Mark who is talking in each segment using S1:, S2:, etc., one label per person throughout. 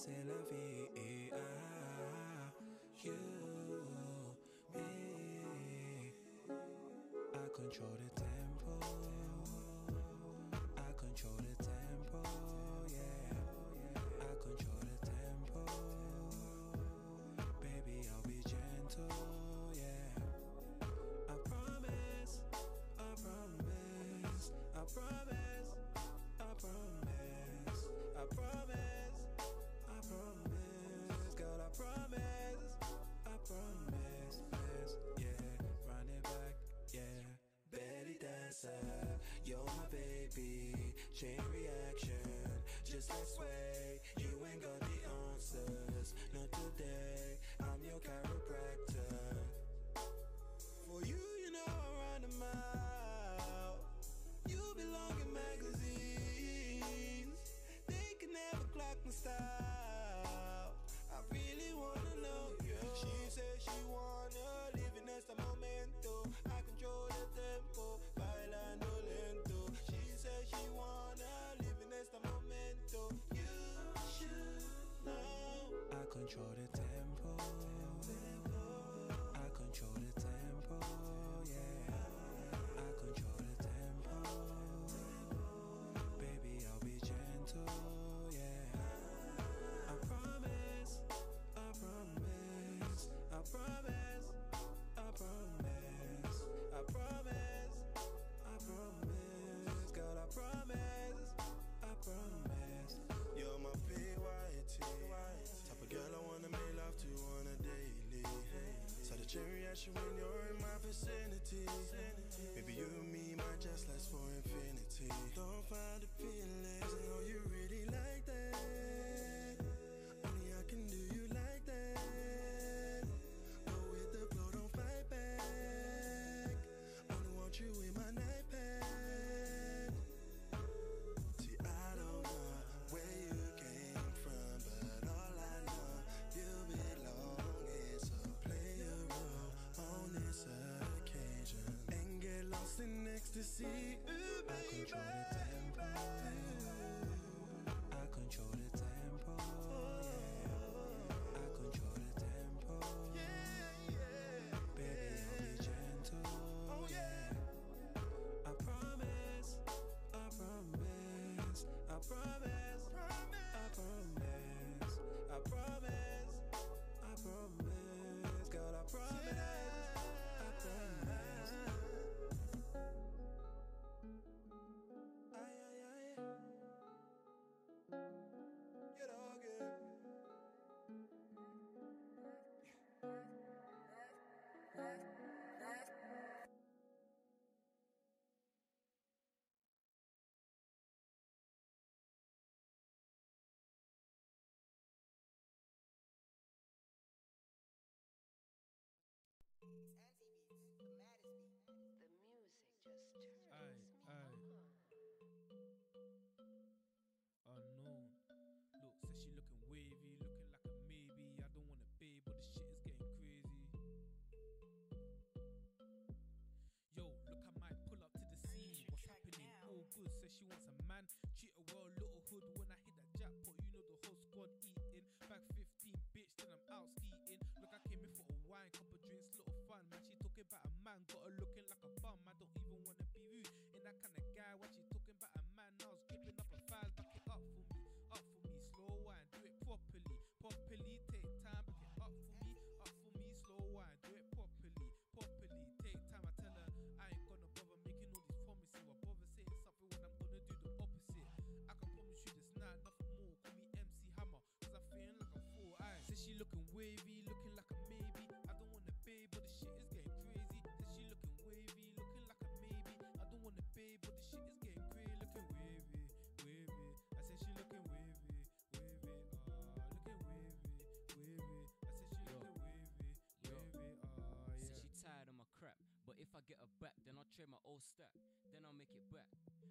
S1: c'est la vie. You, me. I control the tempo. I control the tempo, yeah. I control the tempo. Baby, I'll be gentle, yeah. I promise, I promise, I promise, I promise, I promise, I promise, God, I promise, yeah. Run it back, yeah. Belly dancer, you're my baby. Chain reaction, just like sway. You ain't got the answers, not today. I'm your chiropractor. For you, you know I run a mile. You belong in magazines. They can never clock my style. I really wanna know you. She said she wanna live in este momento. I control the tempo, bailando lento. She said she wanna live in este momento. You should know. I control the tempo. I control the tempo, yeah. I control the tempo. Baby, I'll be gentle, yeah. I promise, I promise, I promise, I promise, I promise, I promise, God, I promise, I promise. You're my PYT, type of girl I wanna make love to on a daily. So the chain reaction when you're in my vicinity. Maybe you and me might just last for infinity. Don't find the feelings, I know you really like that. Only I can do you like that. Go with the flow, don't fight back. Only want you in my nightpad. See, I don't know where you came from, but all I know, you belong here. So play your role on this occasion and get lost in ecstasy. Ooh, baby. I control the tempo. I control the tempo, yeah. Baby, I'll be gentle, yeah. I promise, I promise, I promise, I promise, I promise, I promise, God, I promise, I promise. Ay, ay, ay. You know, good.
S2: Anti-beats, the maddest beat.
S3: The music just turns me on.
S4: Unknown. Look, says she looking wavy, looking like a maybe. I don't want a babe, but the shit is getting crazy. Yo, look, I might pull up to the scene. What's happening? All good. Says she wants a man. Treat her well, little hood. When I hit that jackpot, you know the whole squad eating. Back 15, bitch, then I'm out skeeting. Look, I came in for a wine, couple drinks, little fun. Man, she talking about a man, got her looking like a bum. I don't even wanna be rude. Ain't that kind of guy. When she talking about a man, I was gripping up her thighs. Back it up for me, slow wine, do it properly. Take time, back it up for me, slow wine, do it properly. Take time. I tell her I ain't gonna bother making all these promises. Why bother saying something when I'm gonna do the opposite? I can promise you this night, nothing more. Call me MC Hammer, cause I'm feeling like I'm 4 eyes. Says she looking wavy, looking like a maybe. I don't want a babe, but the shit is getting crazy. Says she looking wavy, looking like a maybe. I don't want a babe, but the shit is getting crazy. Looking wavy. I said she looking wavy. Looking wavy. I said she looking wavy. Yeah.
S5: Said she tired of my crap, but if I get her back, then I'll trade my old stack, then I'll make it back.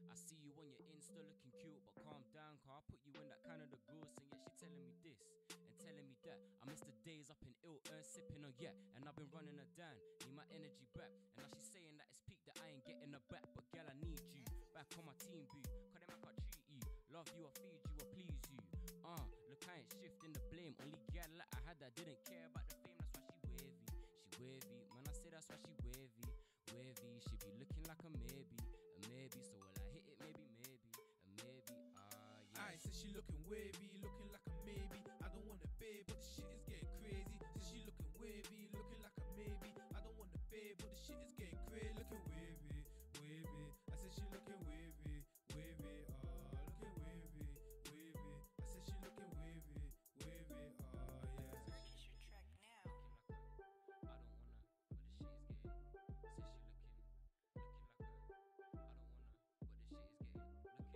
S5: I see you on your Insta looking cute, but calm down, cause I'll put you in that Canada Goose. And yet she telling me this and telling me that. I miss the days up in ill sipping on yak, and I've been running her down, need my energy back. And now she's saying that it's peak, that I ain't getting her back. But girl, I need you back on my team, boo, cause them I can't treat you. Love you, I feed you, I please you. Look kind, shifting the blame. Only gal like I had that didn't care about the fame, that's why she wavy. She wavy, man, I say that's why she wavy. Wavy, she be looking like a maybe. So will I hit it? Maybe, yeah.
S4: I said she looking wavy, looking like a maybe. I don't want a babe, but the shit is getting crazy. Said she looking wavy, looking like a maybe. I don't want a babe, but the shit is getting crazy. Looking wavy. I said she looking wavy, looking wavy. I said she looking wavy, yeah.
S3: Purchase your track now.
S5: I don't wanna, but the shit is getting. Said she looking like a. I don't wanna, but the shit is getting. Looking wavy. Said she looking wavy.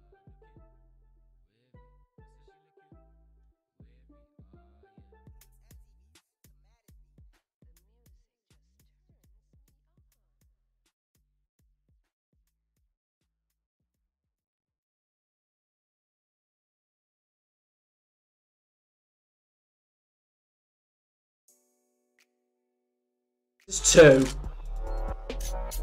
S5: Looking wavy. I said she looking wavy. Yeah.
S6: Two.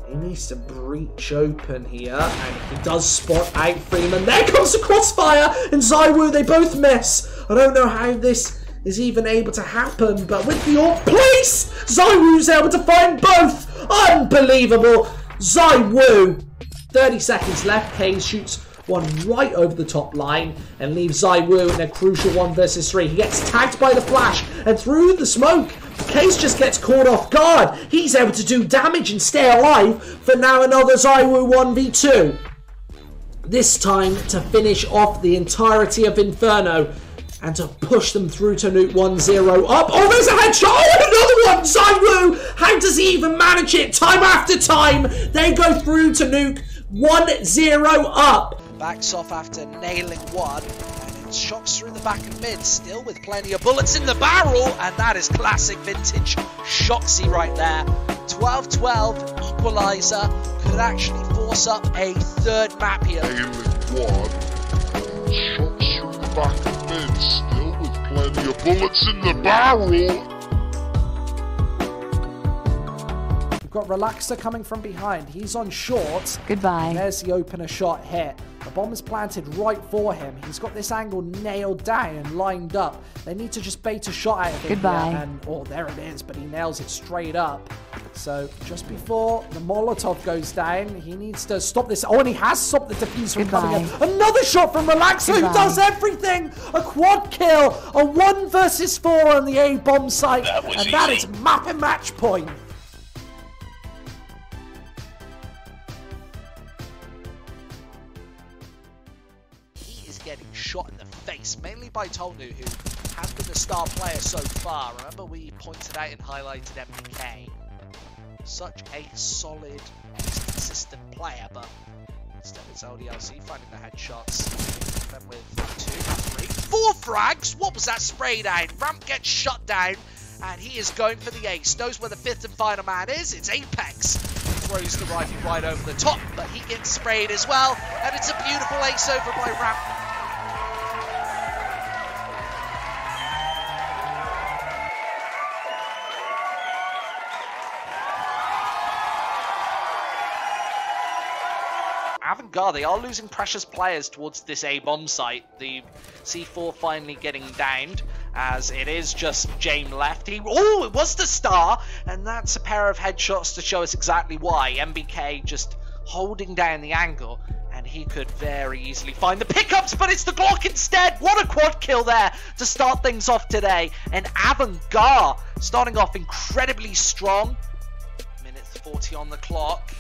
S6: He needs to breach open here, and he does spot out Freeman. There comes the crossfire, and ZywOo, they both miss. I don't know how this is even able to happen, but with the off place, ZywOo's able to find both. Unbelievable. ZywOo. 30 seconds left. Hayes shoots one right over the top line and leaves ZywOo in a crucial 1 versus 3. He gets tagged by the flash, and through the smoke, Case just gets caught off guard. He's able to do damage and stay alive for now another ZywOo 1v2. This time to finish off the entirety of Inferno and to push them through to Nuke 1-0 up. Oh, there's a headshot. Oh, another one. ZywOo. How does he even manage it? Time after time. They go through to Nuke 1-0 up.
S7: Backs off after nailing one. Shots through the back and mid, still with plenty of bullets in the barrel, and that is classic vintage Shoxy right there. 12-12 equalizer could actually force up a third map here.
S8: One. Shots through the back and mid, still with plenty of bullets in the barrel.
S6: We've got Relaxer coming from behind. He's on short.
S9: Goodbye.
S6: And there's the opener shot hit. The bomb is planted right for him. He's got this angle nailed down and lined up. They need to just bait a shot out of him.
S9: Goodbye.
S6: And, oh, there it is, but he nails it straight up. So just before the Molotov goes down, he needs to stop this. Oh, and he has stopped the defuse from coming in. Another shot from Relaxer, who does everything. A quad kill, a 1 versus 4 on the A bomb site. And that is map and match point.
S7: Getting shot in the face, mainly by Tolnu, who has been the star player so far. Remember, we pointed out and highlighted MBK. Such a solid, consistent player, but instead it's LDLC finding the headshots. Then with 2, 3, 4 frags. What was that spray down? Ramp gets shut down, and he is going for the ace. Knows where the 5th and final man is. It's Apex. Throws the rifle right over the top, but he gets sprayed as well, and it's a beautiful ace over by Ramp. Avantgarde, they are losing precious players towards this A-bomb site. The C4 finally getting downed, as it is just James left. It was the star, and that's a pair of headshots to show us exactly why. MBK just holding down the angle, and he could very easily find the pickups, but it's the Glock instead. What a quad kill there to start things off today. And Avantgarde starting off incredibly strong. Minute 40 on the clock.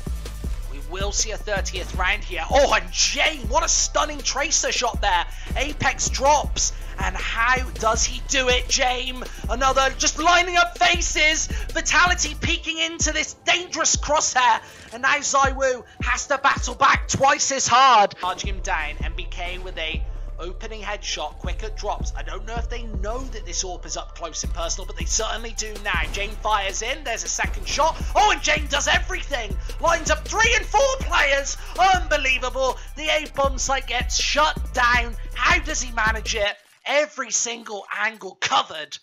S7: We'll see a 30th round here. Oh, and Jane, what a stunning tracer shot there. Apex drops, and how does he do it, Jane? Another just lining up faces. Vitality peeking into this dangerous crosshair, and now ZywOo has to battle back twice as hard. Charging him down, MBK with a opening headshot, quicker drops. I don't know if they know that this AWP is up close and personal, but they certainly do now. Jane fires in, there's a second shot. Oh, and Jane does everything. Lines up 3 and 4 players. Unbelievable. The A-bomb site gets shut down. How does he manage it? Every single angle covered.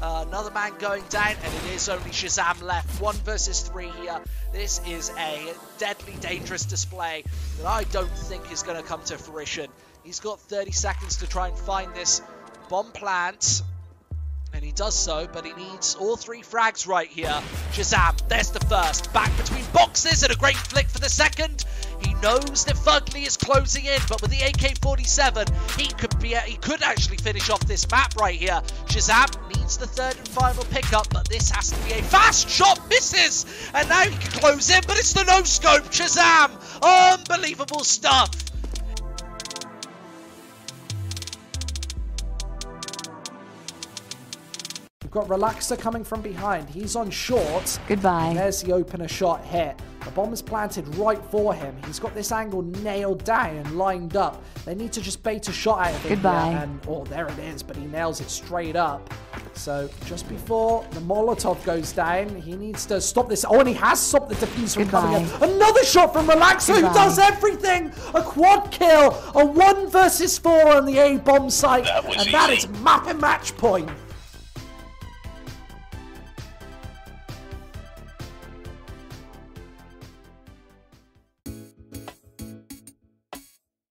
S7: Another man going down, and it is only Shazam left. 1 versus 3 here. This is a deadly dangerous display that I don't think is going to come to fruition. He's got 30 seconds to try and find this bomb plant. And he does so, but he needs all 3 frags right here. Shazam, there's the first. Back between boxes, and a great flick for the second. He knows that Fugly is closing in, but with the AK-47, he could actually finish off this map right here. Shazam needs the 3rd and final pickup, but this has to be a fast shot. Misses, and now he can close in, but it's the no-scope. Shazam, unbelievable stuff.
S6: We've got Relaxer coming from behind. He's on short.
S9: Goodbye.
S6: There's the opener shot hit. The bomb is planted right for him. He's got this angle nailed down and lined up. They need to just bait a shot out of him.
S9: Goodbye.
S6: And, oh, there it is, but he nails it straight up. So just before the Molotov goes down, he needs to stop this. Oh, and he has stopped the defuse from coming in. Another shot from Relaxer, who does everything. A quad kill. A 1 versus 4 on the A bomb site. And that is map and match point.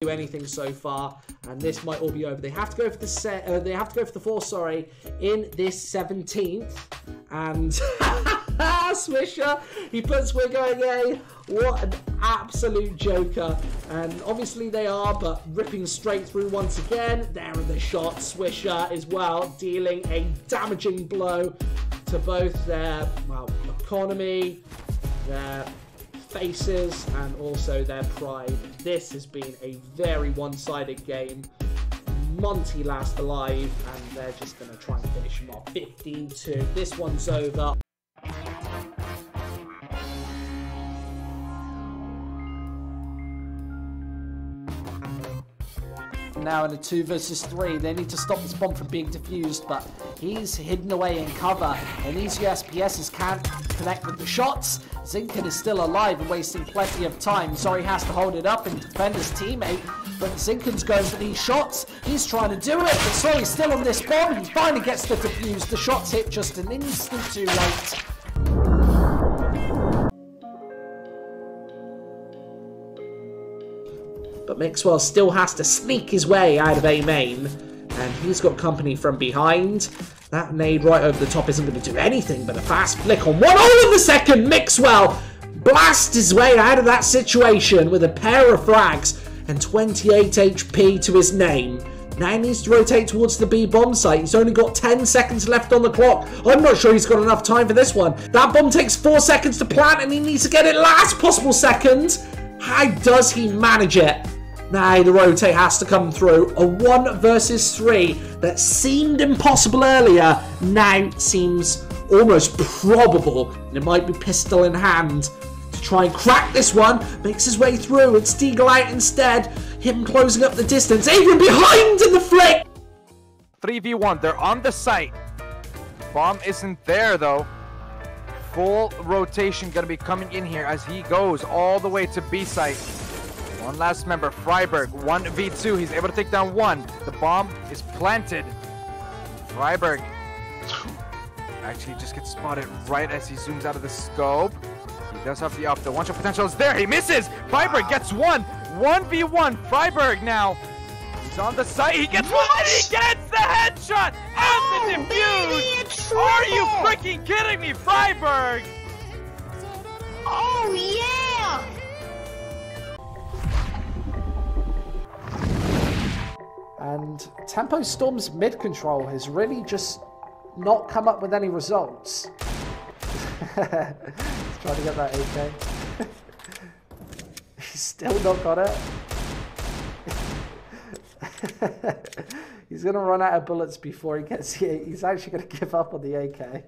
S6: Do anything so far, and this might all be over. They have to go for the they have to go for the 4, sorry, in this 17th, and Swisher, he puts We're Going A. What an absolute joker. And obviously they are, but ripping straight through once again. There are the shots. Swisher as well, dealing a damaging blow to both their, well, economy, their faces, and also their pride. This has been a very one-sided game. Monty last alive, and they're just going to try and finish him off. 15-2. This one's over. Now in a 2 versus 3, they need to stop this bomb from being defused, but he's hidden away in cover, and these USPSs can't connect with the shots. Zinkin is still alive and wasting plenty of time. Sorry, has to hold it up and defend his teammate, but Zinkin's going for these shots. He's trying to do it, but Sorry's still on this bomb. He finally gets the defuse. The shots hit just an instant too late. But Mixwell still has to sneak his way out of A main, and he's got company from behind. That nade right over the top isn't going to do anything, but a fast flick on 1 all in the second. Mixwell blasts his way out of that situation with a pair of frags and 28 HP to his name. Now he needs to rotate towards the B bomb site. He's only got 10 seconds left on the clock. I'm not sure he's got enough time for this one. That bomb takes 4 seconds to plant, and he needs to get it last possible second. How does he manage it? Now the rotate has to come through. A 1 versus 3 that seemed impossible earlier now seems almost probable. And it might be pistol in hand to try and crack this one. Makes his way through. It's Deagle out instead. Him closing up the distance. Even behind in the flick.
S10: 3v1. They're on the site. Bomb isn't there though. Full rotation gonna be coming in here as he goes all the way to B site. One last member, Freiberg, 1v2. He's able to take down 1. The bomb is planted. Freiberg actually just gets spotted right as he zooms out of the scope. He does have the up. The one-shot potential is there. He misses. Freiberg gets 1. 1v1. Freiberg now. He's on the site. He gets 1. And he gets the headshot and the defuse. Are you freaking kidding me, Freiberg?
S9: Oh, yeah!
S6: And Tempo Storm's mid control has really just not come up with any results. He's trying to get that AK. He's still not got it. He's going to run out of bullets before he gets here. He's actually going to give up on the AK.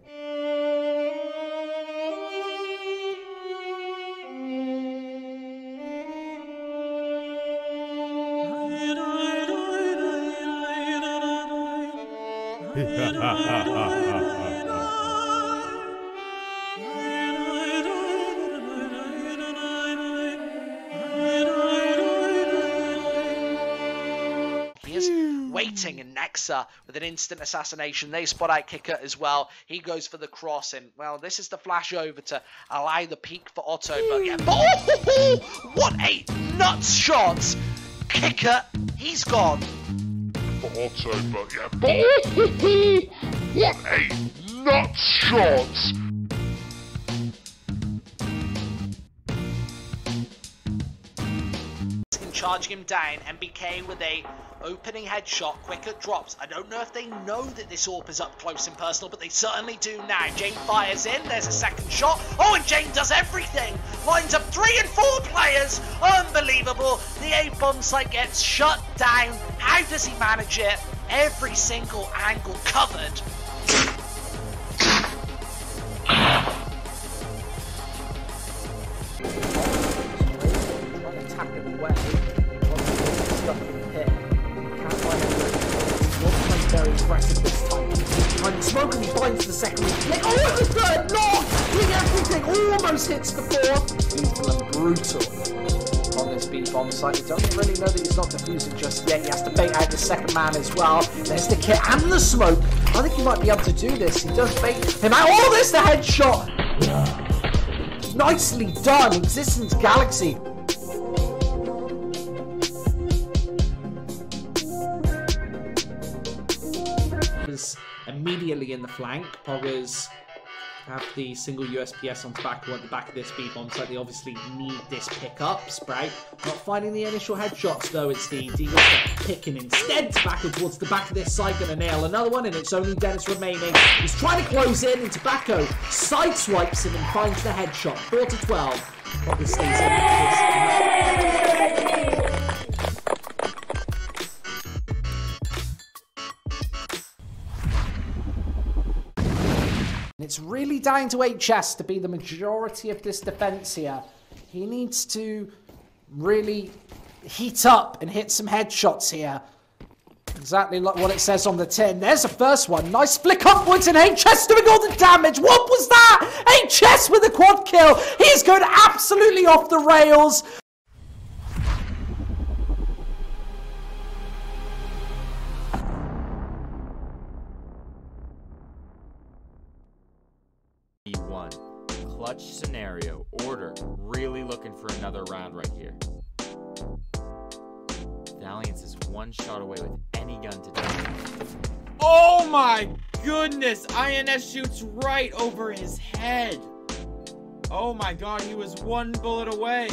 S7: waiting, and Nexa with an instant assassination. They spot out Kicker as well. He goes for the cross, and well, this is the flash over to allow the peak for Otto. But yeah, what a nuts shot! Kicker, he's gone.
S8: For Otto, but yeah, what a nuts shot!
S7: Charging him down, MBK with a opening headshot, Quicker drops. I don't know if they know that this AWP is up close and personal, but they certainly do now. Jane fires in, there's a second shot. Oh, and Jane does everything! Lines up 3 and 4 players! Unbelievable! The A bomb site gets shut down. How does he manage it? Every single angle covered.
S6: Very aggressive this time. Trying to smoke and he finds the second click. Oh, and the third knock! Doing everything, almost hits the fourth. Lethal and brutal on this B-bomb site. He doesn't really know that he's not defusing just yet. He has to bait out the second man as well. There's the kit and the smoke. I think he might be able to do this. He does bait him out. Oh, there's the headshot! Nicely done, Existence Galaxy. Immediately in the flank, Poggers have the single USPS on tobacco at the back of this B-bomb site. They obviously need this pickup. Sprout not finding the initial headshots though. It's the Deagles that picking instead. Tobacco towards the back of this site, gonna nail another one, and it's only Dennis remaining. He's trying to close in, and Tobacco sideswipes him and finds the headshot. 4-12. Poggers stays in. It's really down to HS to be the majority of this defense here. He needs to really heat up and hit some headshots here. Exactly like what it says on the tin. There's the first one. Nice flick upwards, and HS doing all the damage. What was that? HS with a quad kill. He's going absolutely off the rails.
S9: E1. Clutch scenario. Order. Really looking for another round right here. Valiance is one shot away with any gun to die.
S11: Oh my goodness! INS shoots right over his head. Oh my god, he was one bullet away.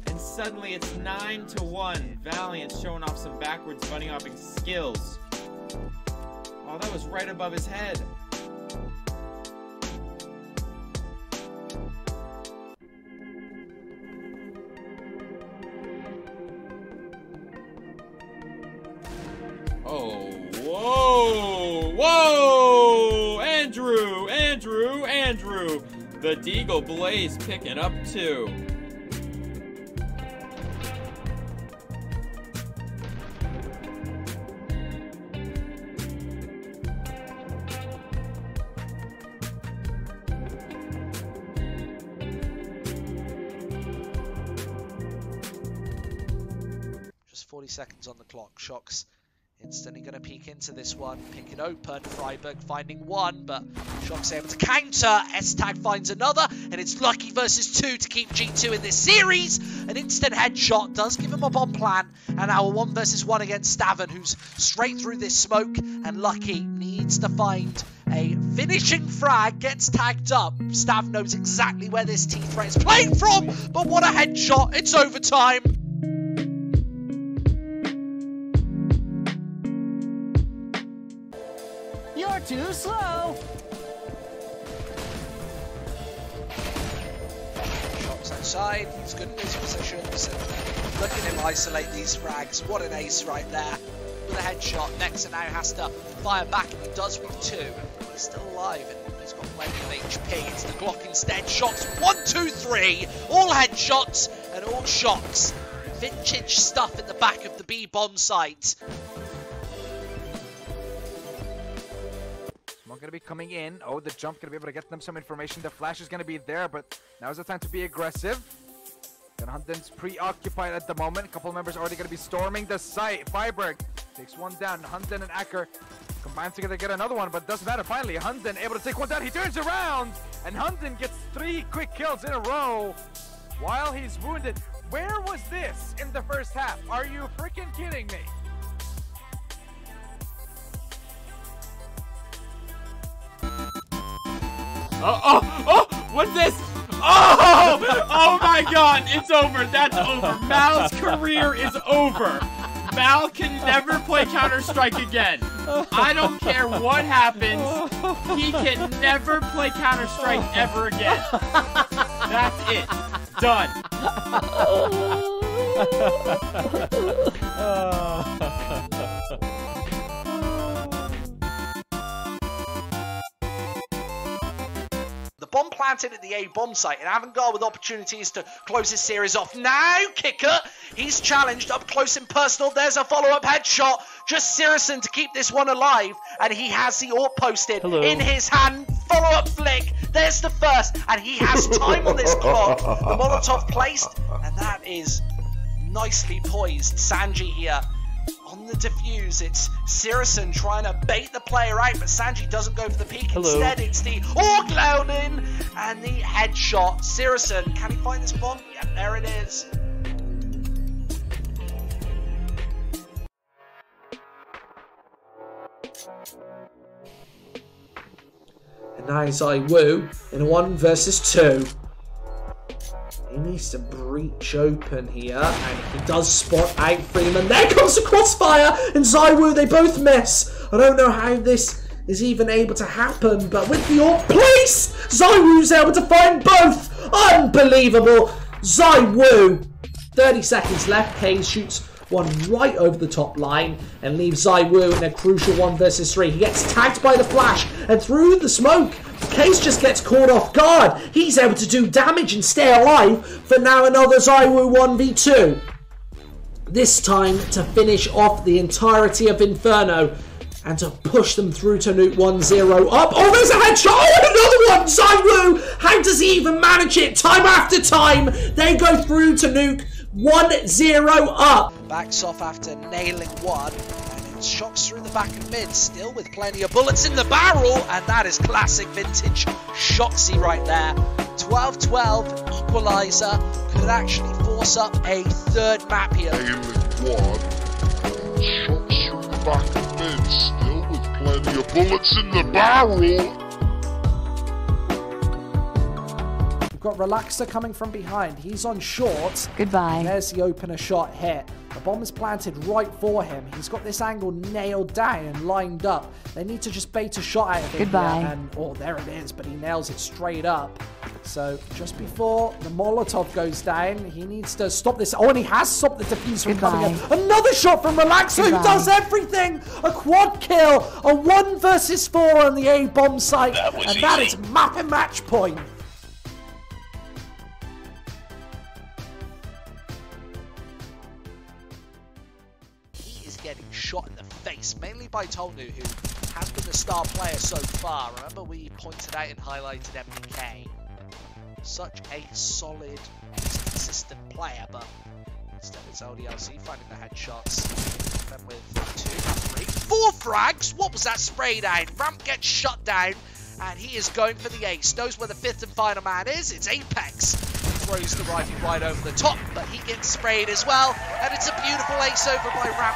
S11: And suddenly it's 9-1. Valiance showing off some backwards bunny hopping skills. Oh, that was right above his head. Oh, whoa, whoa! Andrew! The Deagle Blaze picking up 2.
S7: Just 40 seconds on the clock. Shox instantly going to peek into this one, pick it open. Freiburg finding one, but Shox able to counter. S-Tag finds another, and it's Lucky versus 2 to keep G2 in this series. An instant headshot does give him a bomb plan, and now a 1 versus 1 against Stavern, who's straight through this smoke, and Lucky needs to find a finishing frag, gets tagged up. Stav knows exactly where this T-Threat is playing from, but what a headshot. It's overtime.
S12: You're too slow!
S7: Shots outside, he's good in his positions, and look at him isolate these frags. What an ace right there. With a headshot, Nexa now has to fire back, and he does with 2. He's still alive, and he's got plenty of HP. It's the Glock instead. Shots 1, 2, 3. All headshots and all shots. Vintage stuff at the back of the B-bomb site.
S10: Going to be coming in. Oh, the jump going to be able to get them some information. The flash is going to be there, but now's the time to be aggressive. Hunten's preoccupied at the moment. A couple of members already going to be storming the site. Freiberg takes one down. Hunten and Acker combine together to get another one, but it doesn't matter. Finally, Hunten able to take one down. He turns around, and Hunten gets 3 quick kills in a row while he's wounded. Where was this in the first half? Are you freaking kidding me?
S11: What's this? Oh my god, it's over. That's over. Mal's career is over. Mal can never play Counter-Strike again. I don't care what happens. He can never play Counter-Strike ever again. That's it. Done.
S7: Bomb planted at the A bomb site, and Avantgarde with opportunities to close his series off. Now, Kicker, he's challenged up close and personal. There's a follow-up headshot. Just Sirison to keep this one alive, and he has the AWP posted in his hand. Follow-up flick. There's the first, and he has time on this clock. The Molotov placed, and that is nicely poised. Sanji here on the defuse. It's Sirison trying to bait the player out, but Sanji doesn't go for the peek. Instead, it's the Orgloudin and the headshot. Sirison, can he find this bomb? Yeah, there it is.
S6: And now it's ZywOo in a 1 versus 2. He needs to breach open here, and he does spot out Freeman. There comes the crossfire, and ZywOo, they both miss. I don't know how this is even able to happen, but with the AWP place, ZywOo's able to find both. Unbelievable. ZywOo, 30 seconds left. Hayes shoots one right over the top line and leaves ZywOo in a crucial 1 versus 3. He gets tagged by the flash, and through the smoke, Case just gets caught off guard. He's able to do damage and stay alive for now another ZywOo 1v2. This time to finish off the entirety of Inferno and to push them through to nuke 1-0 up. Oh, there's a headshot! Oh, another one! ZywOo! How does he even manage it time after time? They go through to nuke 1-0 up.
S7: Backs off after nailing one. Shots through the back and mid, still with plenty of bullets in the barrel, and that is classic vintage Shoxy right there. 12-12 equalizer could actually force up a third map here.
S8: Quad. Shots through the back and mid, still with plenty of bullets in the barrel.
S6: We've got Relaxer coming from behind. He's on short.
S12: Goodbye.
S6: There's the opener shot hit. The bomb is planted right for him. He's got this angle nailed down and lined up. They need to just bait a shot out of it.
S12: Goodbye.
S6: And, oh, there it is, but he nails it straight up. So just before the Molotov goes down, he needs to stop this. Oh, and he has stopped the defuse from coming in. Another shot from Relaxer, who does everything. A quad kill, a 1 versus 4 on the A bomb site. And that is map and match point.
S7: Getting shot in the face, mainly by Tolnu, who has been the star player so far. Remember, we pointed out and highlighted MBK. Such a solid, consistent player, but instead it's LDLC finding the headshots. Then with 2, 3, 4 frags. What was that spray down? Ramp gets shut down, and he is going for the ace. Knows where the 5th and final man is. It's Apex. Throws the rifle right over the top, but he gets sprayed as well, and it's a beautiful ace over by Ramp.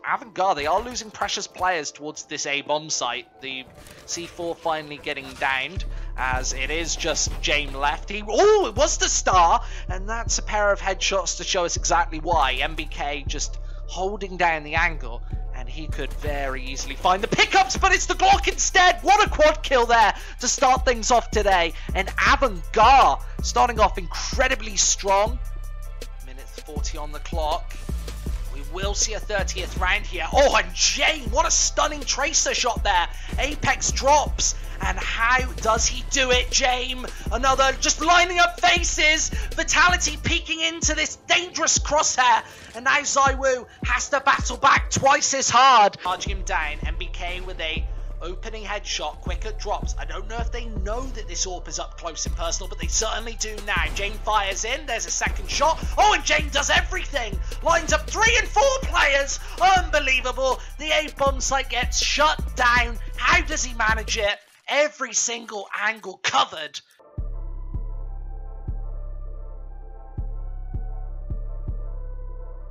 S7: Avantgarde, they are losing precious players towards this A bomb site. The C4 finally getting downed, as it is just James left. Oh, it was the star, and that's a pair of headshots to show us exactly why. MBK just holding down the angle, and he could very easily find the pickups, but it's the Glock instead. What a quad kill there to start things off today. And Avantgarde starting off incredibly strong. Minute 40 on the clock. We will see a 30th round here. Oh, and Jane, what a stunning tracer shot there. Apex drops. And how does he do it, Jame? Another just lining up faces. Vitality peeking into this dangerous crosshair. And now Zywoo has to battle back twice as hard. Charging him down. MBK with a opening headshot, quicker drops. I don't know if they know that this AWP is up close and personal, but they certainly do now. Jane fires in, there's a second shot. Oh, and Jane does everything. Lines up 3 and 4 players. Unbelievable. The A bomb site gets shut down. How does he manage it? Every single angle covered.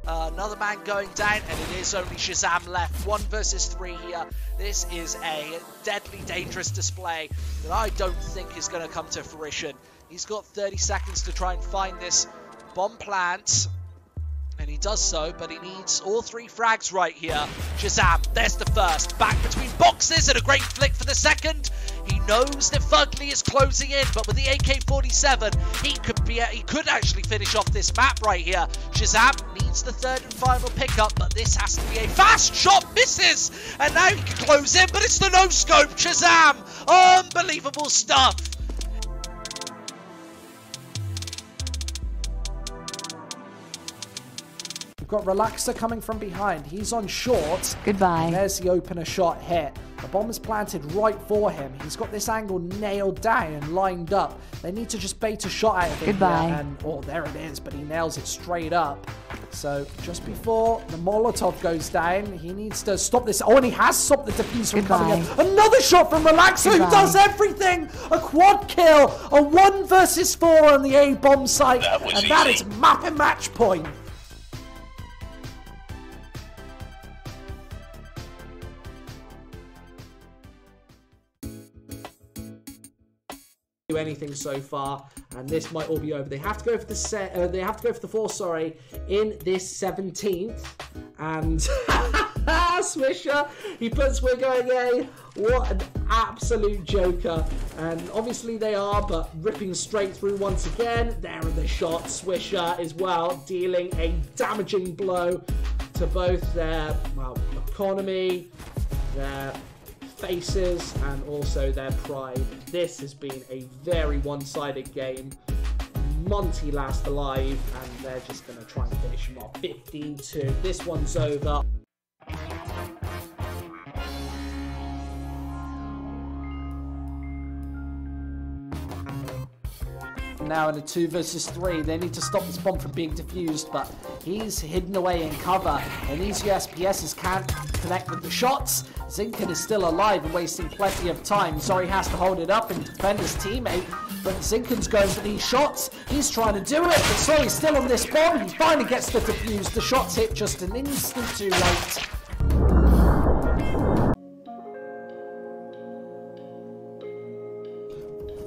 S7: Another man going down, and it is only Shazam left. 1 versus 3 here. This is a deadly dangerous display that I don't think is going to come to fruition. He's got 30 seconds to try and find this bomb plant, and he does so, but he needs all 3 frags right here. Shazam, there's the first. Back between boxes, and a great flick for the second. He knows that Fugly is closing in, but with the AK-47, he could actually finish off this map right here. Shazam needs the 3rd and final pickup, but this has to be a fast shot. Misses, and now he can close in, but it's the no-scope. Shazam, unbelievable stuff.
S6: We've got Relaxer coming from behind. He's on short.
S13: Goodbye.
S6: There's the opener shot hit. The bomb is planted right for him. He's got this angle nailed down and lined up. They need to just bait a shot out of him.
S13: Goodbye.
S6: And, oh, there it is, but he nails it straight up. So just before the Molotov goes down, he needs to stop this. Oh, and he has stopped the defuse from coming in. Another shot from Relaxer, who does everything. A quad kill. A 1 versus 4 on the A bomb site. And that is map and match point. Do anything so far, and this might all be over. They have to go for the they have to go for the 4, sorry, in this 17th, and Swisher, he puts We're Going A. What an absolute joker. And obviously they are, but ripping straight through once again. There are the shots. Swisher as well, dealing a damaging blow to both their, well, economy, their faces, and also their pride. This has been a very one-sided game. Monty last alive, and they're just going to try and finish him off. 15-2. This one's over. Now in a 2 versus 3, they need to stop this bomb from being defused, but he's hidden away in cover, and these USPSs can't connect with the shots. Zinkin is still alive and wasting plenty of time. Zori has to hold it up and defend his teammate, but Zinkin's going for these shots. He's trying to do it, but Zori's still on this bomb. He finally gets the defuse. The shot's hit just an instant too late.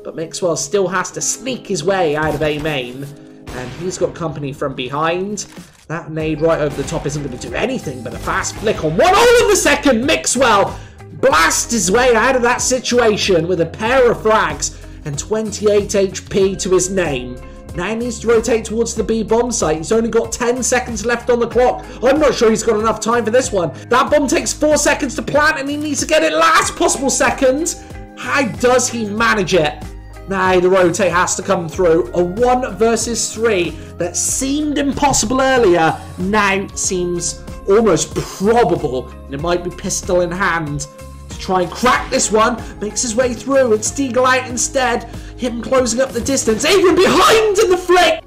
S6: But Mixwell still has to sneak his way out of A main, and he's got company from behind. That nade right over the top isn't going to do anything, but a fast flick on 1. Oh, in the second, Mixwell blasts his way out of that situation with a pair of frags and 28 HP to his name. Now he needs to rotate towards the B bomb site. He's only got 10 seconds left on the clock. I'm not sure he's got enough time for this one. That bomb takes 4 seconds to plant, and he needs to get it last possible second. How does he manage it? Now the rotate has to come through. A 1 versus 3 that seemed impossible earlier now seems almost probable. And it might be pistol in hand to try and crack this one. Makes his way through. It's Deagle out instead. Him closing up the distance. Even behind in the flick.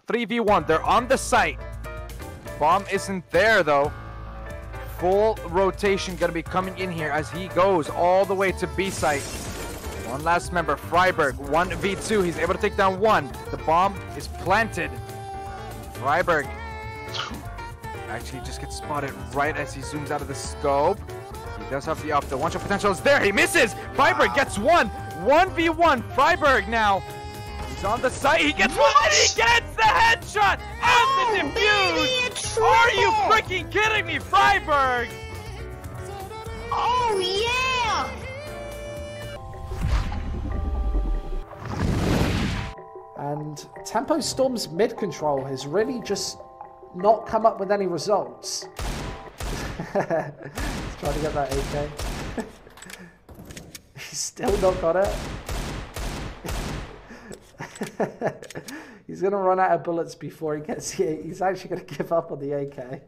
S10: 3v1. They're on the site. Bomb isn't there though. Full rotation going to be coming in here as he goes all the way to B site. One last member, Freiberg, 1v2. He's able to take down 1. The bomb is planted. Freiberg actually just gets spotted right as he zooms out of the scope. He does have the up. The one-shot potential is there. He misses. Freiberg gets 1. 1v1. Freiberg now. He's on the site. He gets 1 and he gets the headshot and the defuse. Are you freaking kidding me, Freiberg?
S12: Oh, yeah!
S6: And Tempo Storm's mid control has really just not come up with any results. He's trying to get that AK. He's still not got it. He's going to run out of bullets before he gets hit. He's actually going to give up on the AK.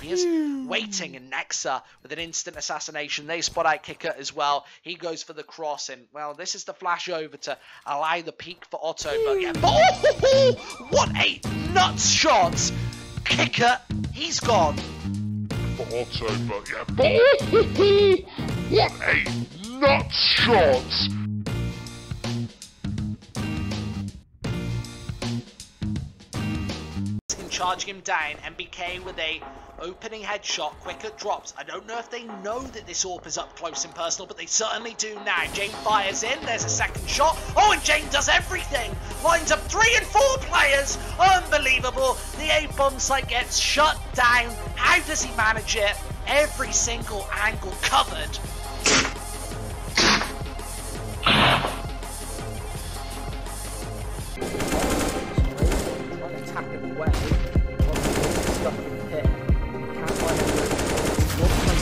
S7: He is waiting, and Nexa with an instant assassination. They spot out Kicker as well. He goes for the cross, and well, this is the flash over to allow the peak for Otto. But yeah, what a nuts shot! Kicker, he's gone.
S8: For Otto, but yeah, what a nuts shot!
S7: Charging him down, MBK with a opening headshot. Quicker drops. I don't know if they know that this AWP is up close and personal, but they certainly do now. Jane fires in. There's a second shot. Oh, and Jane does everything. Lines up 3 and 4 players. Unbelievable. The A bomb site gets shut down. How does he manage it? Every single angle covered.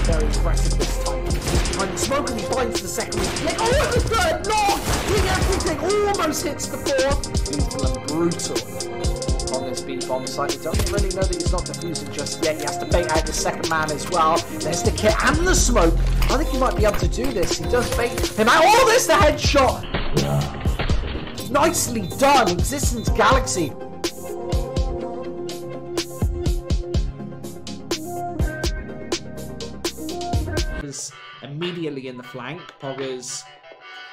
S6: Very aggressive this time. He's trying to smoke and he finds the second click. Oh, and the third! Not hitting everything! Almost hits the fourth. Lethal and brutal on this B bomb site. He doesn't really know that he's not defusing just yet. He has to bait out the second man as well. There's the kit and the smoke. I think he might be able to do this. He does bait him out. Oh, there's the headshot! Nicely done, Existence Galaxy. Immediately in the flank, Poggers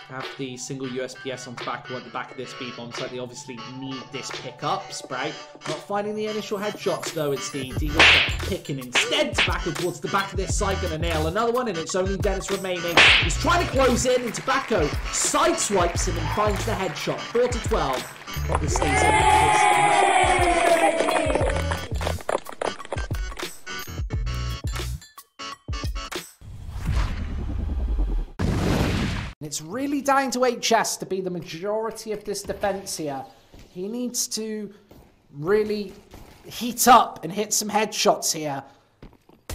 S6: have the single USPS on tobacco at the back of this B-bomb, so they obviously need this pick-up. Sprite not finding the initial headshots though. It's the Deagle picking instead. Tobacco towards the back of this side, gonna nail another one, and it's only Dennis remaining. He's trying to close in, and Tobacco sideswipes him and finds the headshot. 4-12. Poggers stays in. It's really down to HS to be the majority of this defense here. He needs to really heat up and hit some headshots here.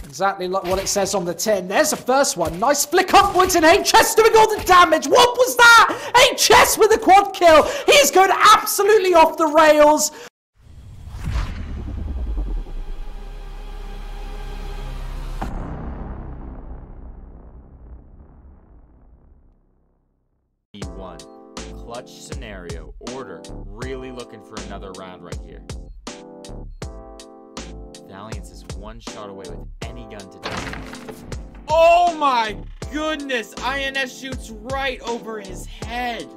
S6: Exactly like what it says on the tin. There's the first one. Nice flick upwards, and HS doing all the damage. What was that? HS with a quad kill. He's going absolutely off the rails.
S9: E1. Clutch scenario. Order. Really looking for another round right here. Valiance is one shot away with any gun to do.
S11: Oh my goodness! INS shoots right over his head.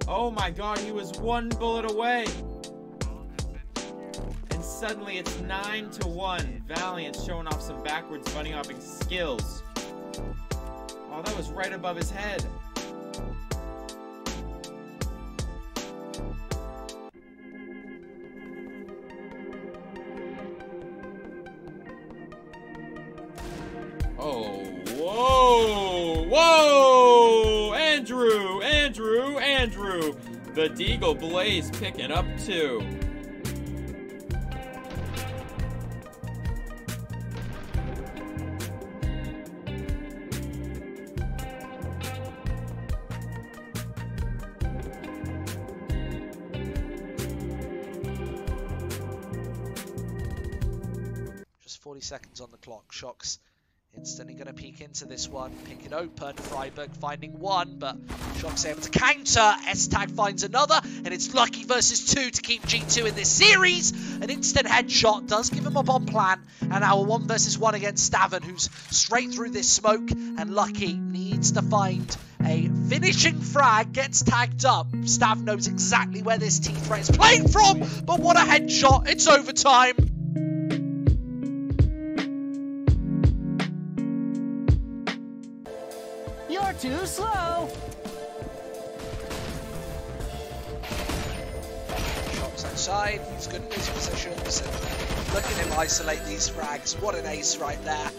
S11: Oh my god, he was one bullet away. And suddenly it's 9-1. Valiance showing off some backwards bunny hopping skills. Oh, that was right above his head. Oh, whoa, whoa! Andrew! The Deagle Blaze picking up 2.
S7: Just 40 seconds on the clock. Shocks instantly going to peek into this one. Pick it open. Freiburg finding one, but Shock's able to counter. S-Tag finds another, and it's Lucky versus 2 to keep G2 in this series. An instant headshot does give him a bomb plan, and now a 1 versus 1 against Stavin, who's straight through this smoke, and Lucky needs to find a finishing frag, gets tagged up. Stav knows exactly where this T-Threat is playing from, but what a headshot. It's overtime.
S12: You're too slow.
S7: Shots outside. He's good in his positions. And look at him isolate these frags. What an ace right there.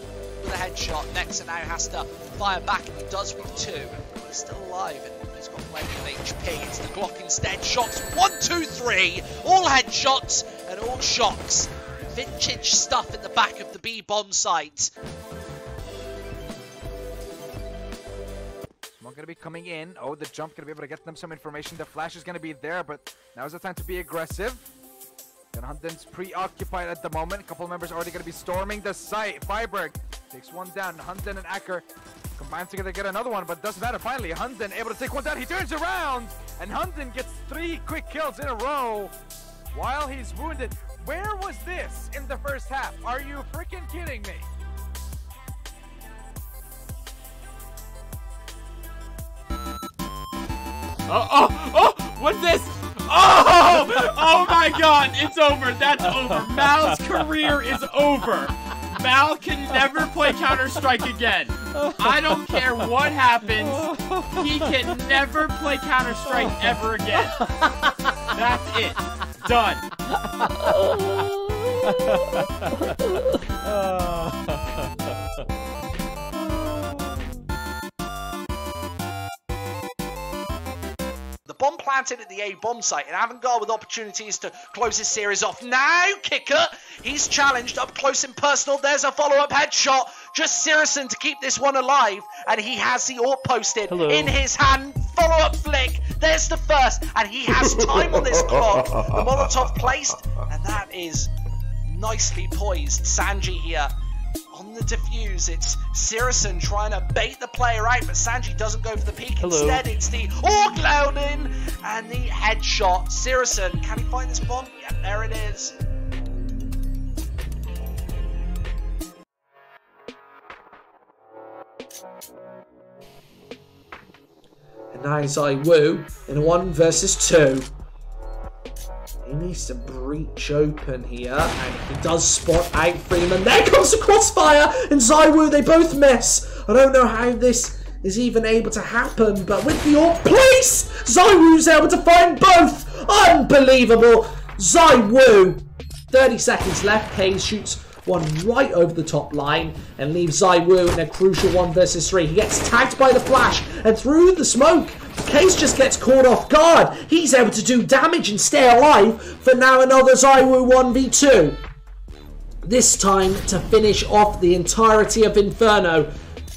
S7: With a headshot. Nexa now has to fire back, and he does with 2. He's still alive, and he's got plenty of HP. It's the Glock instead. Shots 1, 2, 3. All headshots and all shots. Vintage stuff in the back of the B bomb site.
S10: Smoke gonna be coming in. Oh, the jump gonna be able to get them some information. The flash is gonna be there, but now's the time to be aggressive. And Hunden's preoccupied at the moment. A couple of members already gonna be storming the site. Freiberg takes one down. Hunden and Acker combine together to get another one, but doesn't matter. Finally, Hunden able to take one down. He turns around, and Hunden gets 3 quick kills in a row while he's wounded. Where was this in the first half? Are you freaking kidding me?
S11: What's this? Oh my god, it's over. That's over. Mal's career is over. Mal can never play Counter-Strike again. I don't care what happens. He can never play Counter-Strike ever again. That's it. Done.
S7: The bomb planted at the A bomb site, and Avantgarde with opportunities to close his series off. Now, Kicker, he's challenged up close and personal. There's a follow-up headshot. Just Sirison to keep this one alive, and he has the AWP posted in his hand. Follow-up flick. There's the first, and he has time on this clock. The Molotov placed, and that is nicely poised. Sanji here on the defuse. It's Sirison trying to bait the player out, but Sanji doesn't go for the peek. Instead, it's the AWP loading and the headshot. Sirison, can he find this bomb? Yeah, there it is.
S6: And now Zai Wu in a 1 versus 2. He needs to breach open here, and he does spot out Freeman. There comes the crossfire, and Zai Wu, they both miss. I don't know how this is even able to happen, but with the AWP place, Zai Wu's able to find both. Unbelievable. Zai Wu, 30 seconds left. Hayes shoots one right over the top line and leaves Zai Wu in a crucial 1 versus 3. He gets tagged by the flash, and through the smoke, Case just gets caught off guard. He's able to do damage and stay alive for now another Zai Wu 1v2. This time to finish off the entirety of Inferno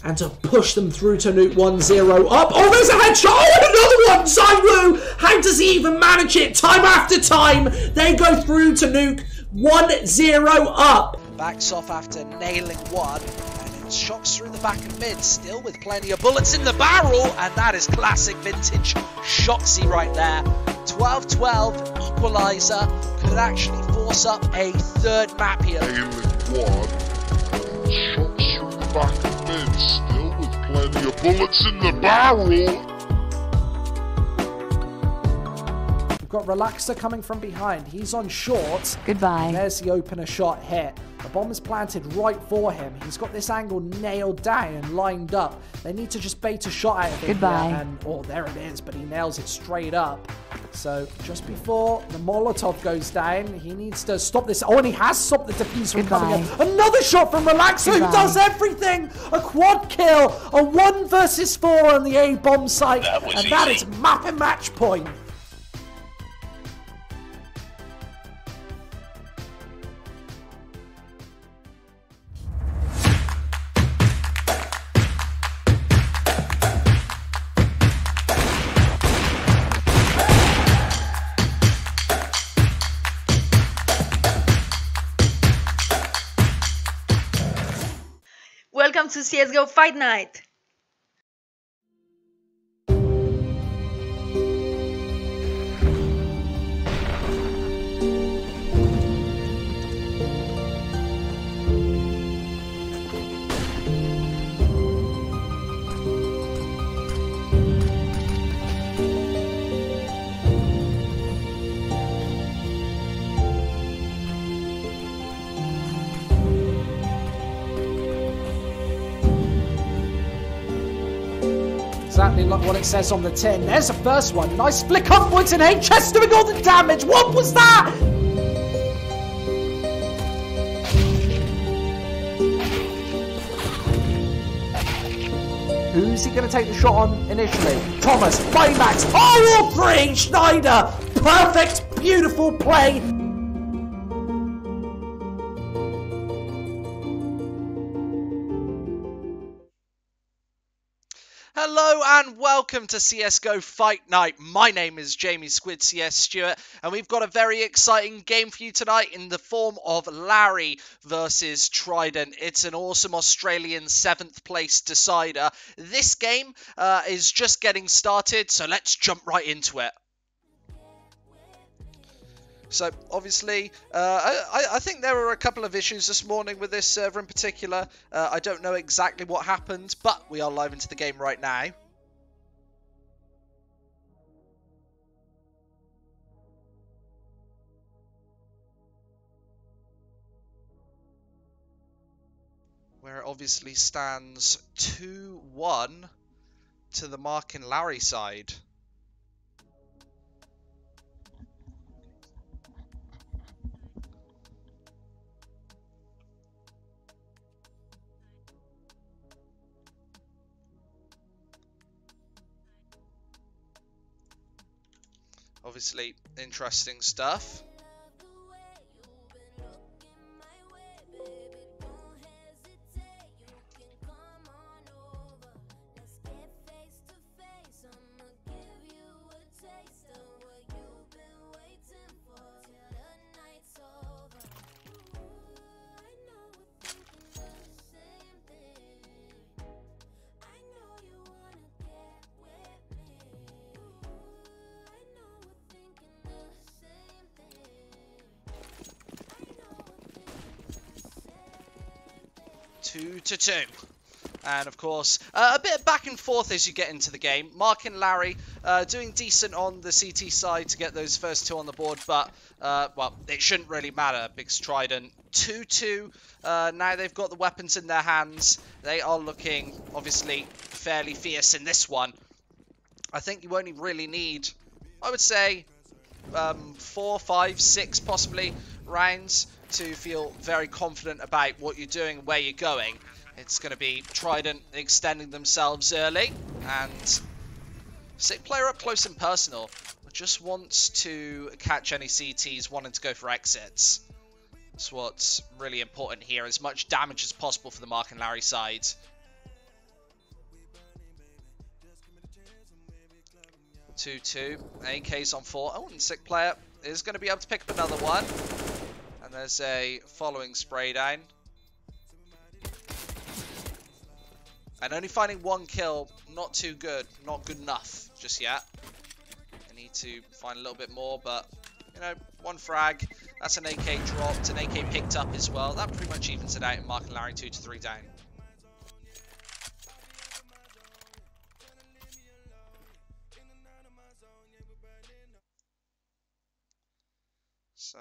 S6: and to push them through to Nuke 1-0 up. Oh, there's a headshot! Oh, another one! Zai Wu! How does he even manage it? Time after time, they go through to Nuke 1-0 up.
S7: Backs off after nailing one, and it shocks through the back and mid, still with plenty of bullets in the barrel, and that is classic vintage Shoxy right there. 12-12 equalizer could actually force up a third map here.
S8: Nailing one, shocks through the back and mid, still with plenty of bullets in the barrel.
S6: We've got Relaxer coming from behind. He's on short.
S13: Goodbye.
S6: There's the opener shot hit. The bomb is planted right for him. He's got this angle nailed down and lined up. They need to just bait a shot out of it.
S13: Goodbye.
S6: And, oh, there it is, but he nails it straight up. So just before the Molotov goes down, he needs to stop this. Oh, and he has stopped the defuse from coming in. Another shot from Relaxer, who does everything. A quad kill, a 1 versus 4 on the A bomb site. And that is map and match point.
S14: Welcome to CSGO Fight Night!
S6: Exactly like what it says on the tin. There's the first one. Nice flick upwards and HS doing all the damage. What was that? Who's he going to take the shot on initially? Thomas, Baymax, all three! Schneider! Perfect, beautiful play!
S7: Hello and welcome to CSGO Fight Night. My name is Jamie Squid CS Stewart, and we've got a very exciting game for you tonight in the form of Larry versus Trident. It's an awesome Australian 7th place decider. This game is just getting started, so let's jump right into it. So, obviously, I think there were a couple of issues this morning with this server in particular. I don't know exactly what happened, but we are live into the game right now. Where it obviously stands 2-1 to the Mark and Larry side. Obviously, interesting stuff. Two to two. And of course, a bit of back and forth as you get into the game. Mark and Larry doing decent on the CT side to get those first two on the board, but, well, it shouldn't really matter because Trident 2-2. Now they've got the weapons in their hands. They are looking, obviously, fairly fierce in this one. I think you only really need, I would say, 4, 5, 6 possibly rounds to feel very confident about what you're doing and where you're going. It's going to be Trident extending themselves early, and sick player up close and personal just wants to catch any CTs wanting to go for exits. That's what's really important here, as much damage as possible for the Mark and Larry side. Two, AK's on 4. Oh, and sick player is going to be able to pick up another one. And there's a following spray down. And only finding one kill, not too good, not good enough just yet. I need to find a little bit more, but, you know, one frag. That's an AK dropped, an AK picked up as well. That pretty much evens it out in Mark and Larry 2 to 3 down. So...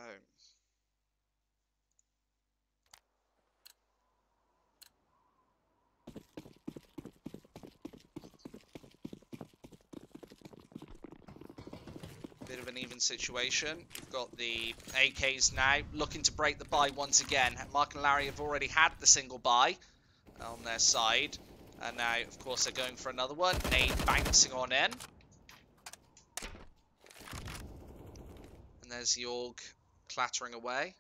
S7: bit of an even situation. We've got the AKs now looking to break the buy once again. Mark and Larry have already had the single buy on their side. And now, of course, they're going for another one. Nade bouncing on in. And there's the AUG clattering away.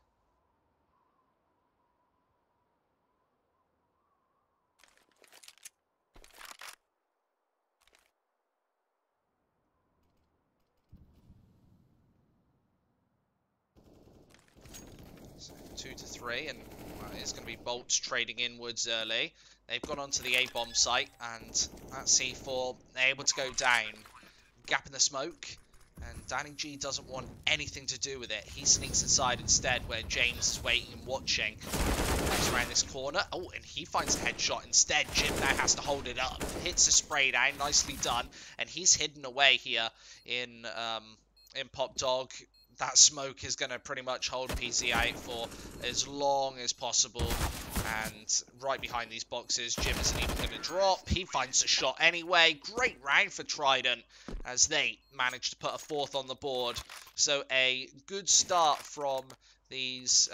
S7: So 2 to 3, and it's going to be Bolts trading inwards early. They've gone onto the A-bomb site, and that C4, they're able to go down. Gap in the smoke, and Danny G doesn't want anything to do with it. He sneaks inside instead, where James is waiting and watching. He's around this corner. Oh, and he finds a headshot instead. Jim now has to hold it up. Hits a spray down, nicely done. And he's hidden away here in Pop Dog. That smoke is going to pretty much hold PZ out for as long as possible. And right behind these boxes, Jim isn't even going to drop. He finds a shot anyway. Great round for Trident as they manage to put a fourth on the board. So a good start from these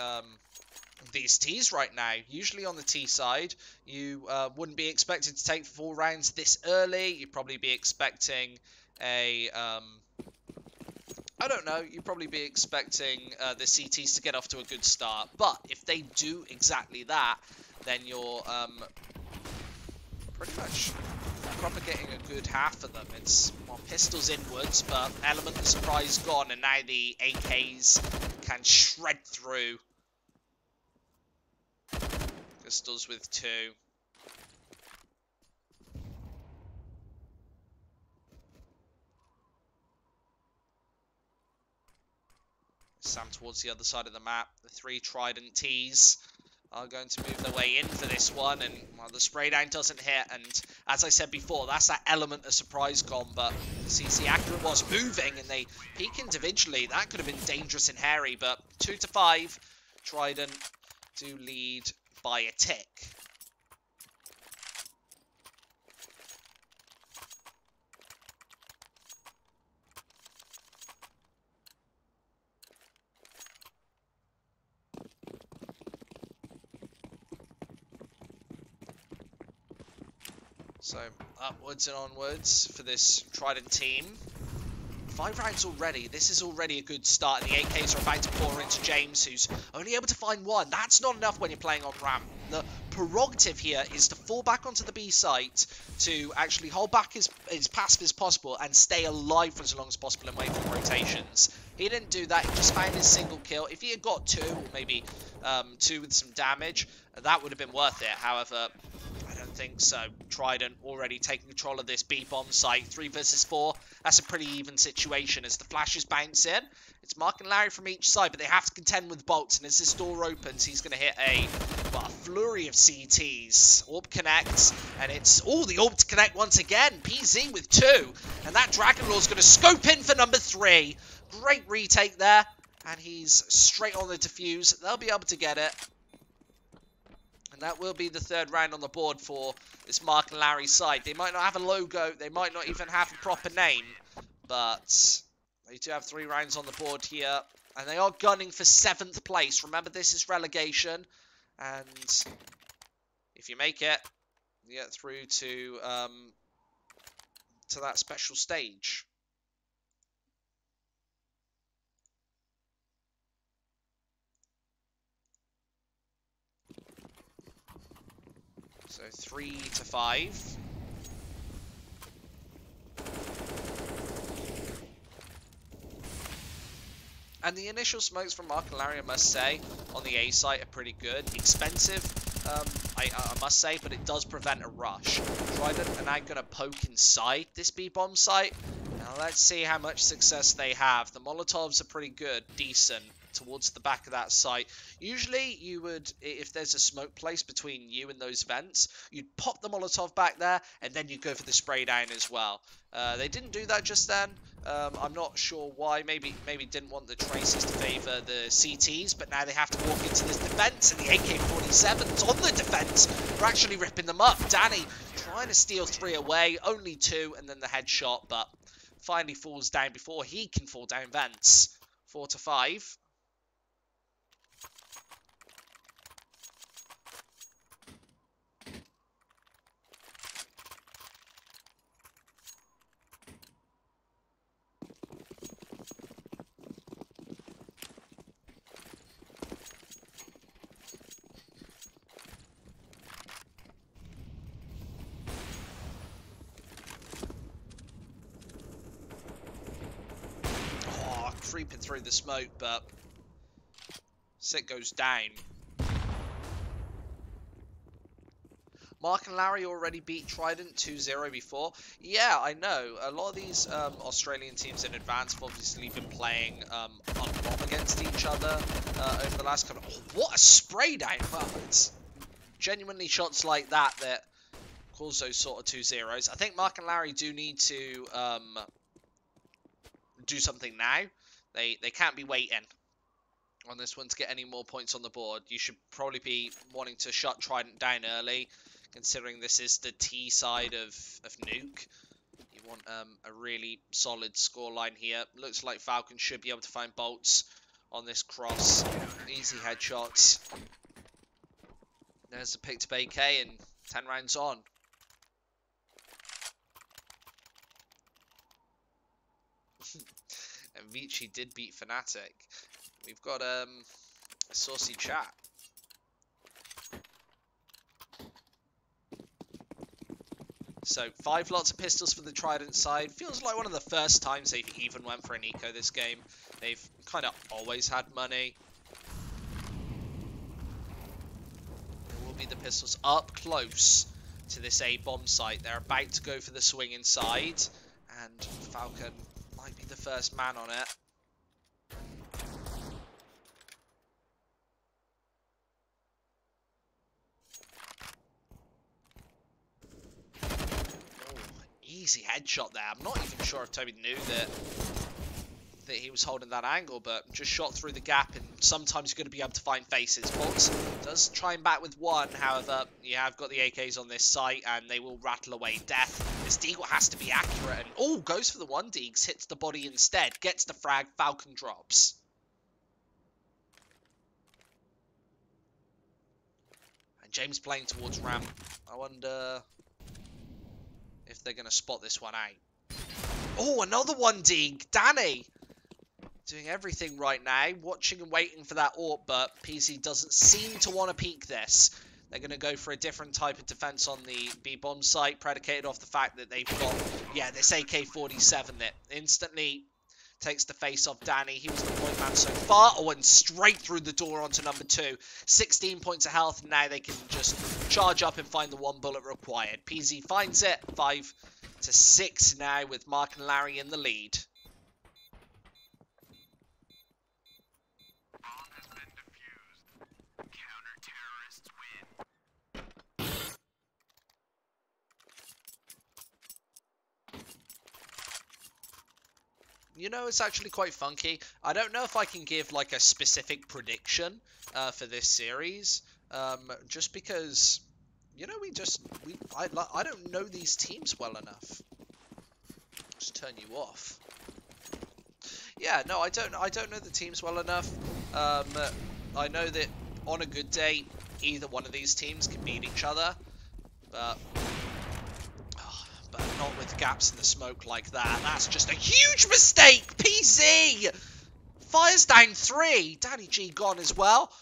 S7: T's right now. Usually on the T side, you wouldn't be expected to take 4 rounds this early. You'd probably be expecting a... I don't know, you'd probably be expecting the CTs to get off to a good start. But if they do exactly that, then you're pretty much propagating a good half of them. It's, well, pistols inwards, but element of surprise gone, and now the AKs can shred through. Pistols with 2. Sam towards the other side of the map. The 3 Trident Ts are going to move their way in for this one, and well, the spray down doesn't hit, and as I said before, that's that element of surprise gone, but CC accurate was moving, and they peek individually. That could have been dangerous and hairy, but 2-5, Trident do lead by a tick. So, upwards and onwards for this Trident team. 5 rounds already. This is already a good start. And the AKs are about to pour into James, who's only able to find 1. That's not enough when you're playing on ramp. The prerogative here is to fall back onto the B site, to actually hold back as passive as possible and stay alive for as long as possible and wait for rotations. He didn't do that. He just found his single kill. If he had got 2, or maybe 2 with some damage, that would have been worth it. However, I don't think so. Trident already taking control of this B-bomb site. 3 versus 4. That's a pretty even situation as the flashes bounce in. It's Mark and Larry from each side, but they have to contend with bolts. And as this door opens, he's going to hit a flurry of CTs. Orb connects, and it's the orb to connect once again. PZ with 2, and that Dragon Lord's going to scope in for number 3. Great retake there, and he's straight on the defuse. They'll be able to get it. And that will be the 3rd round on the board for this Mark and Larry side. They might not have a logo, they might not even have a proper name, but they do have 3 rounds on the board here. And they are gunning for 7th place. Remember, this is relegation. And if you make it, you get through to that special stage. So 3-5. And the initial smokes from Mark and Larry, I must say, on the A site are pretty good. Expensive, I must say, but it does prevent a rush. Trident are now going to poke inside this B-bomb site. Now let's see how much success they have. The Molotovs are pretty good, decent, towards the back of that site. Usually you would, if there's a smoke placed between you and those vents, you'd pop the Molotov back there, and then you'd go for the spray down as well. They didn't do that just then. I'm not sure why. Maybe didn't want the tracers to favour the CTs, but now they have to walk into this defence, and the AK-47s on the defence are actually ripping them up. Danny trying to steal 3 away, only 2, and then the headshot, but finally falls down before he can fall down vents. 4-5. Creeping through the smoke, but Sit goes down. Mark and Larry already beat Trident 2-0 before. Yeah, I know. A lot of these Australian teams in advance have obviously been playing on bomb against each other over the last couple of... Oh, what a spray down! Well, it's genuinely shots like that that cause those sort of 2-0s. I think Mark and Larry do need to do something now. They can't be waiting. on this one to get any more points on the board. You should probably be wanting to shut Trident down early, considering this is the T side of Nuke. You want a really solid scoreline here. Looks like Falcon should be able to find bolts on this cross. Easy headshots. There's the picked up AK and 10 rounds on. And Vici did beat Fnatic. We've got a saucy chat. So 5 lots of pistols for the Trident side. Feels like one of the first times they've even went for an eco this game. They've kind of always had money. There will be the pistols up close to this A bomb site. They're about to go for the swing inside, and Falcon might be the first man on it. Easy headshot there. I'm not even sure if Toby knew that he was holding that angle, but just shot through the gap, and sometimes you're going to be able to find faces. Box does try and bat with one, however, you have got the AKs on this site, and they will rattle away death. This Deagle has to be accurate, and oh, goes for the one Deags, hits the body instead, gets the frag, Falcon drops. And James playing towards ramp. I wonder if they're going to spot this one out. Oh, another one Deag, Danny! Doing everything right now, watching and waiting for that AWP, but PC doesn't seem to want to peek this. They're going to go for a different type of defense on the B-bomb site, predicated off the fact that they've got, yeah, this AK-47 that instantly takes the face off Danny. He was the point man so far. Oh, and straight through the door onto number 2. 16 points of health, and now they can just charge up and find the 1 bullet required. PZ finds it, 5-6 now, with Mark and Larry in the lead. You know, it's actually quite funky. I don't know if I can give like a specific prediction for this series, just because, you know, I don't know these teams well enough. Just turn you off. Yeah, no, I don't know the teams well enough. I know that on a good day, either one of these teams can beat each other, but not with gaps in the smoke like that. That's just a huge mistake! PZ! Fires down 3. Danny G gone as well.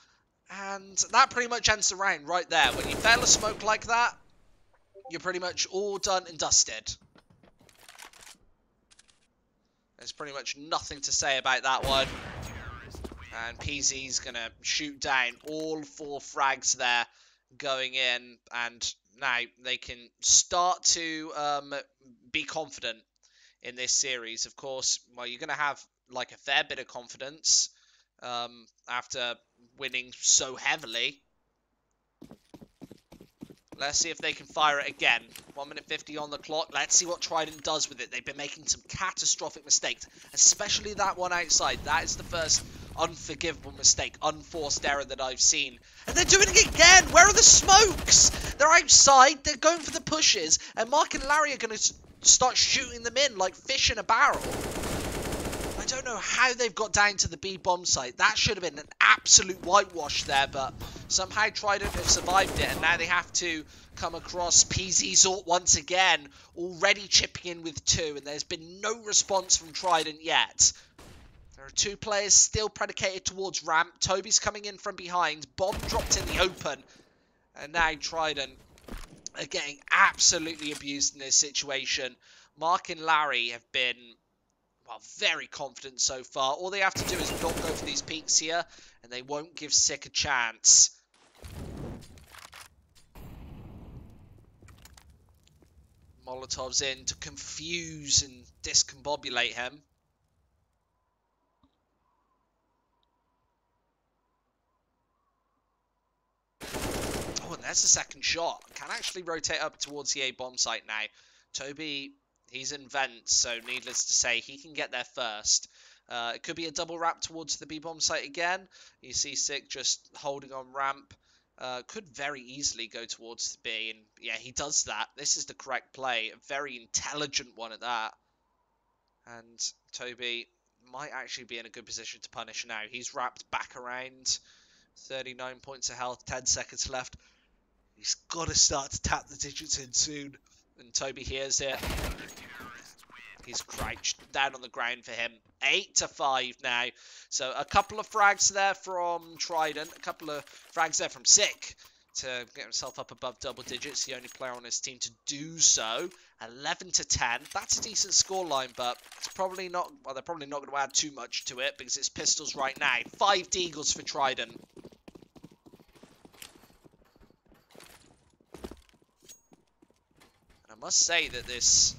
S7: And that pretty much ends the round right there. When you fail a smoke like that, you're pretty much all done and dusted. There's pretty much nothing to say about that one. And PZ's gonna shoot down all 4 frags there going in, and now they can start to be confident in this series. Of course, well, you're going to have like a fair bit of confidence after winning so heavily. Let's see if they can fire it again. 1 minute 50 on the clock. Let's see what Trident does with it. They've been making some catastrophic mistakes, especially that one outside. That is the first unforgivable mistake, unforced error that I've seen. And they're doing it again! Where are the smokes? They're outside, they're going for the pushes, and Mark and Larry are going to start shooting them in like fish in a barrel. I don't know how they've got down to the B-bomb site. That should have been an absolute whitewash there, but somehow Trident have survived it, and now they have to come across PZ's ult once again, already chipping in with 2, and there's been no response from Trident yet. There are 2 players still predicated towards ramp. Toby's coming in from behind. Bomb dropped in the open. And now Trident are getting absolutely abused in this situation. Mark and Larry have been, well, very confident so far. All they have to do is not go for these peaks here, and they won't give Sick a chance. Molotov's in to confuse and discombobulate him. Oh, and there's the second shot. Can actually rotate up towards the A-bomb site now. Toby, he's in vent, so needless to say, he can get there first. It could be a double wrap towards the B-bomb site again. You see Sick just holding on ramp. Could very easily go towards the B, and yeah, he does that. This is the correct play, a very intelligent one at that. And Toby might actually be in a good position to punish now. He's wrapped back around, 39 points of health, 10 seconds left. He's got to start to tap the digits in soon, and Toby hears it. He's crouched down on the ground for him. 8-5 now. So a couple of frags there from Trident. A couple of frags there from Sick to get himself up above double digits. The only player on his team to do so. 11-10. That's a decent scoreline, but it's probably not. Well, they're probably not going to add too much to it because it's pistols right now. 5 deagles for Trident. And I must say that this.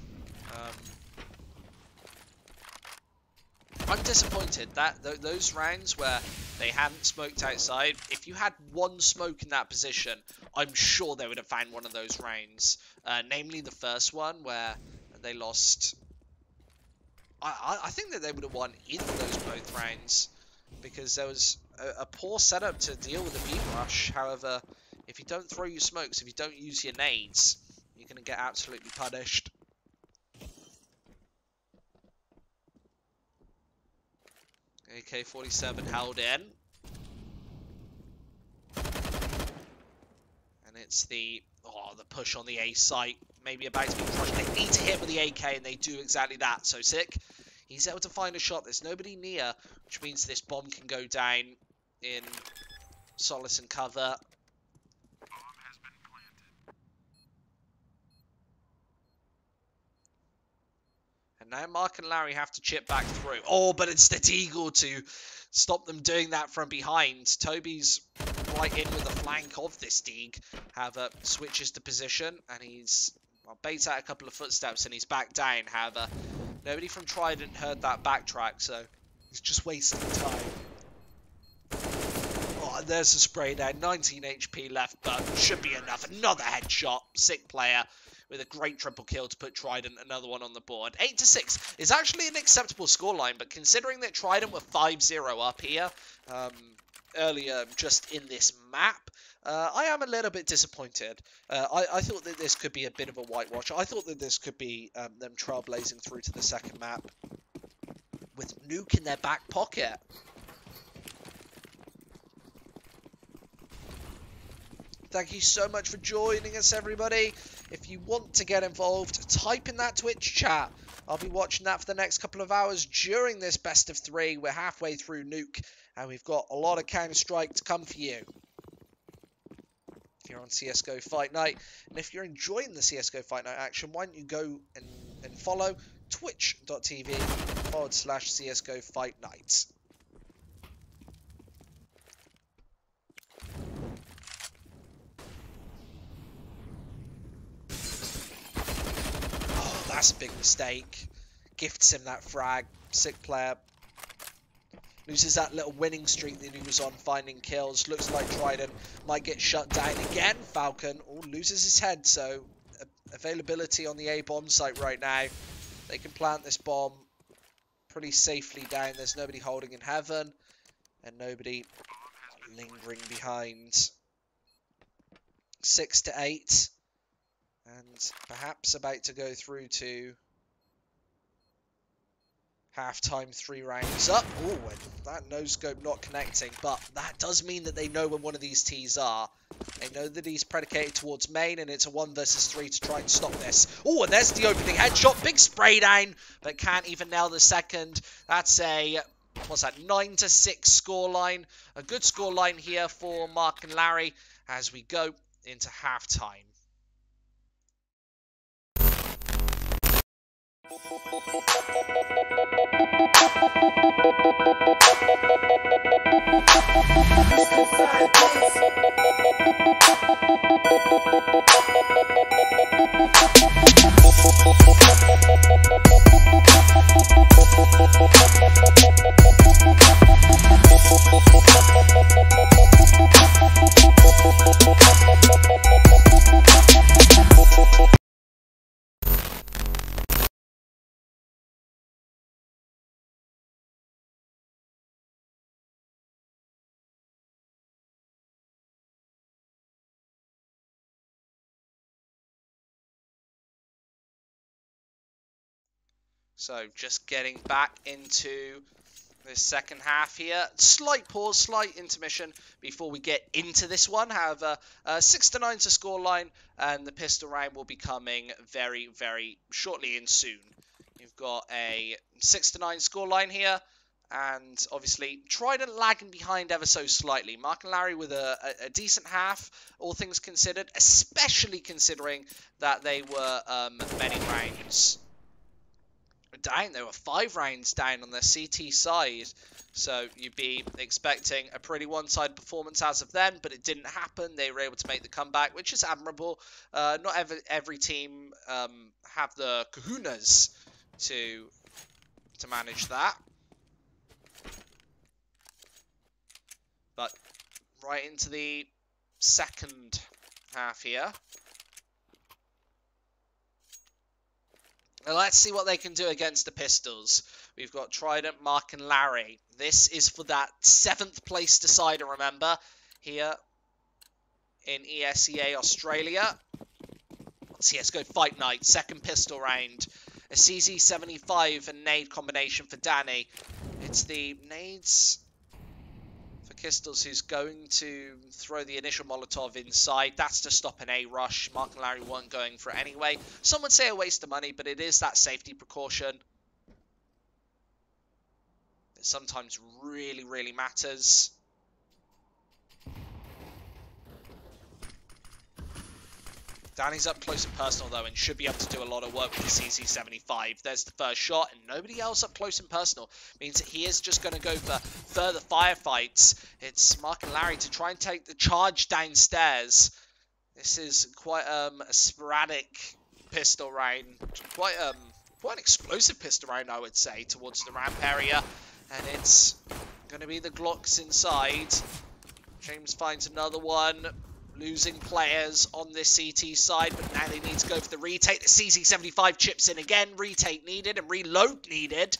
S7: I'm disappointed that those rounds where they hadn't smoked outside, if you had one smoke in that position, I'm sure they would have found one of those rounds. Namely the first one where they lost. I think that they would have won either of those both rounds because there was a poor setup to deal with the beam rush. However, if you don't throw your smokes, if you don't use your nades, you're going to get absolutely punished. AK-47 held in. And it's the push on the A site. Maybe about to be crushed. They need to hit with the AK, and they do exactly that. So Sick, he's able to find a shot. There's nobody near, which means this bomb can go down in solace and cover. Now Mark and Larry have to chip back through. Oh, but it's the Deagle to stop them doing that from behind. Toby's right in with the flank of this Deag. However, switches to position, and he's baits out a couple of footsteps, and he's back down. However, nobody from Trident heard that backtrack, so he's just wasting time. Oh, and there's the spray down. 19 HP left, but should be enough. Another headshot. Sick player. With a great triple kill to put Trident another one on the board. 8-6 is actually an acceptable scoreline, but considering that Trident were 5-0 up here earlier just in this map, I am a little bit disappointed. I thought that this could be a bit of a whitewash. I thought that this could be them trailblazing through to the second map with Nuke in their back pocket. Thank you so much for joining us, everybody. If you want to get involved, type in that Twitch chat. I'll be watching that for the next couple of hours during this best of 3. We're halfway through Nuke, and we've got a lot of Counter-Strike to come for you. If you're on CSGO Fight Night, and if you're enjoying the CSGO Fight Night action, why don't you go and follow twitch.tv/CSGO Fight Night. That's a big mistake. Gifts him that frag. Sick player. Loses that little winning streak that he was on, finding kills. Looks like Trident might get shut down again. Falcon loses his head, so availability on the A bomb site right now. They can plant this bomb pretty safely down. There's nobody holding in heaven, and nobody lingering behind. 6-8. And perhaps about to go through to half-time, 3 rounds up. Oh, and that no-scope not connecting, but that does mean that they know when one of these T's are. They know that he's predicated towards main, and it's a 1 versus 3 to try and stop this. Oh, and there's the opening headshot. Big spray down, but can't even nail the second. That's a, what's that, 9-6 scoreline. A good scoreline here for Mark and Larry as we go into half-time. So just getting back into this second half here. Slight pause, slight intermission before we get into this one. However, 6-9 to scoreline, and the pistol round will be coming very, very shortly and soon. You've got a 6-9 scoreline here, and obviously Trident lagging behind ever so slightly. Mark and Larry with a decent half, all things considered, especially considering that they were many rounds down. They were 5 rounds down on their CT side, so you'd be expecting a pretty one-sided performance as of then, but it didn't happen. They were able to make the comeback, which is admirable. Not every team have the kahunas to manage that, but right into the second half here. Now let's see what they can do against the Pistols. We've got Trident, Mark and Larry. This is for that 7th place decider, remember, here in ESEA Australia. CSGO Fight Night, second pistol round. A CZ75 and nade combination for Danny. It's the nades for Pistols who's going to throw the initial Molotov inside. That's to stop an A rush. Mark and Larry weren't going for it anyway. Some would say a waste of money, but it is that safety precaution. It sometimes really, really matters. Danny's up close and personal, though, and should be able to do a lot of work with the CZ75. There's the first shot, and nobody else up close and personal. Means that he is just going to go for further firefights. It's Mark and Larry to try and take the charge downstairs. This is quite a sporadic pistol round. Quite an explosive pistol round, I would say, towards the ramp area. And it's going to be the Glocks inside. James finds another one. Losing players on this CT side, but now they need to go for the retake. The CZ75 chips in again. Retake needed and reload needed,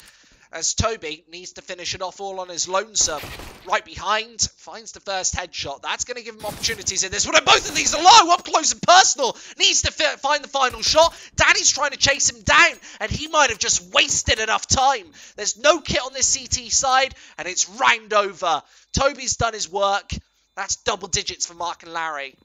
S7: as Toby needs to finish it off all on his lonesome. Right behind, finds the first headshot. That's going to give him opportunities in this one. And both of these are low, up close and personal. Needs to find the final shot. Danny's trying to chase him down, and he might have just wasted enough time. There's no kit on this CT side, and it's round over. Toby's done his work. That's double digits for Mark and Larry.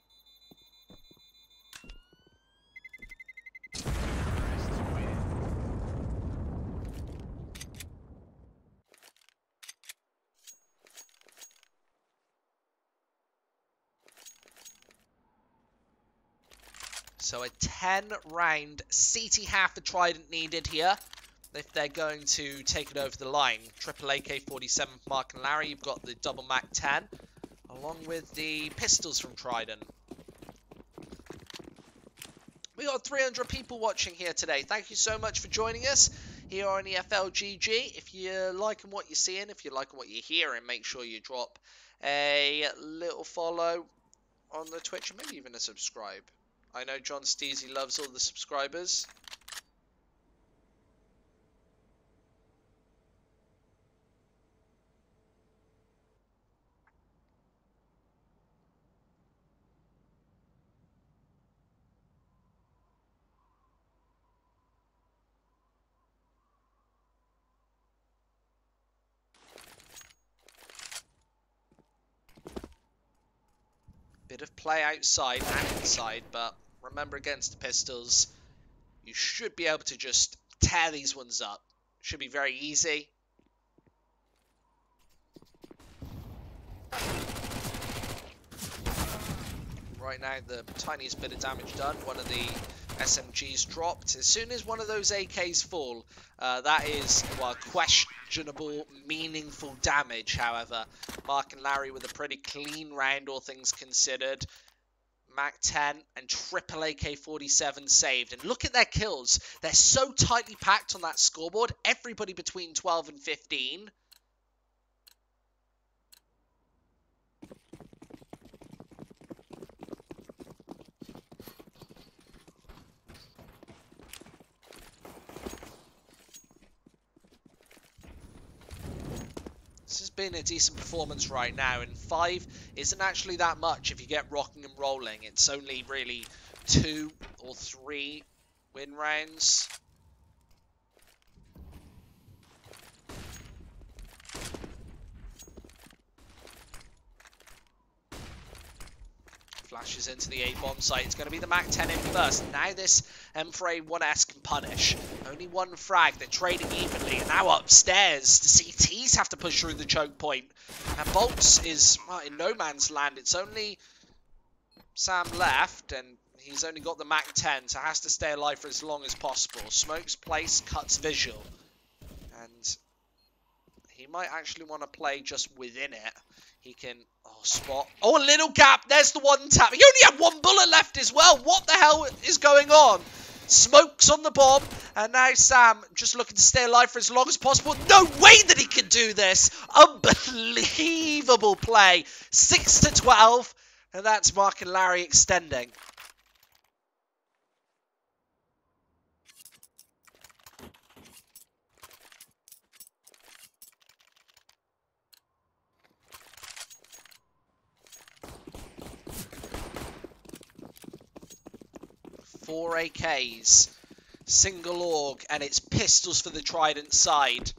S7: So a 10-round CT half for Trident needed here if they're going to take it over the line. Triple AK-47 for Mark and Larry. You've got the double Mac 10. Along with the pistols from Trident. We got 300 people watching here today. Thank you so much for joining us here on EFLGG. If you're liking what you're seeing, if you're liking what you're hearing, make sure you drop a little follow on the Twitch and maybe even a subscribe. I know John Steezy loves all the subscribers. Bit of play outside and inside, but remember against the Pistols, you should be able to just tear these ones up. Should be very easy. Right now, the tiniest bit of damage done. One of the SMGs dropped. As soon as one of those AKs fall, that is, well, questionable, meaningful damage, however. Mark and Larry with a pretty clean round, all things considered. Mac 10 and triple AK-47 saved. And look at their kills. They're so tightly packed on that scoreboard. Everybody between 12 and 15. This has been a decent performance right now, and 5 isn't actually that much if you get rocking and rolling. It's only really 2 or 3 win rounds. Flashes into the A-bomb site. It's going to be the MAC-10 in first. Now this M4A1S can punish. Only one frag. They're trading evenly. And now upstairs, the CTs have to push through the choke point. And Bolts is in no man's land. It's only Sam left, and he's only got the MAC-10, so has to stay alive for as long as possible. Smokes place, cuts visual. And he might actually want to play just within it. He can spot. Oh, a little gap. There's the one tap. He only had one bullet left as well. What the hell is going on? Smokes on the bomb. And now Sam just looking to stay alive for as long as possible. No way that he can do this. Unbelievable play. 6-12. And that's Mark and Larry extending. Four AKs, single org, and it's pistols for the Trident side.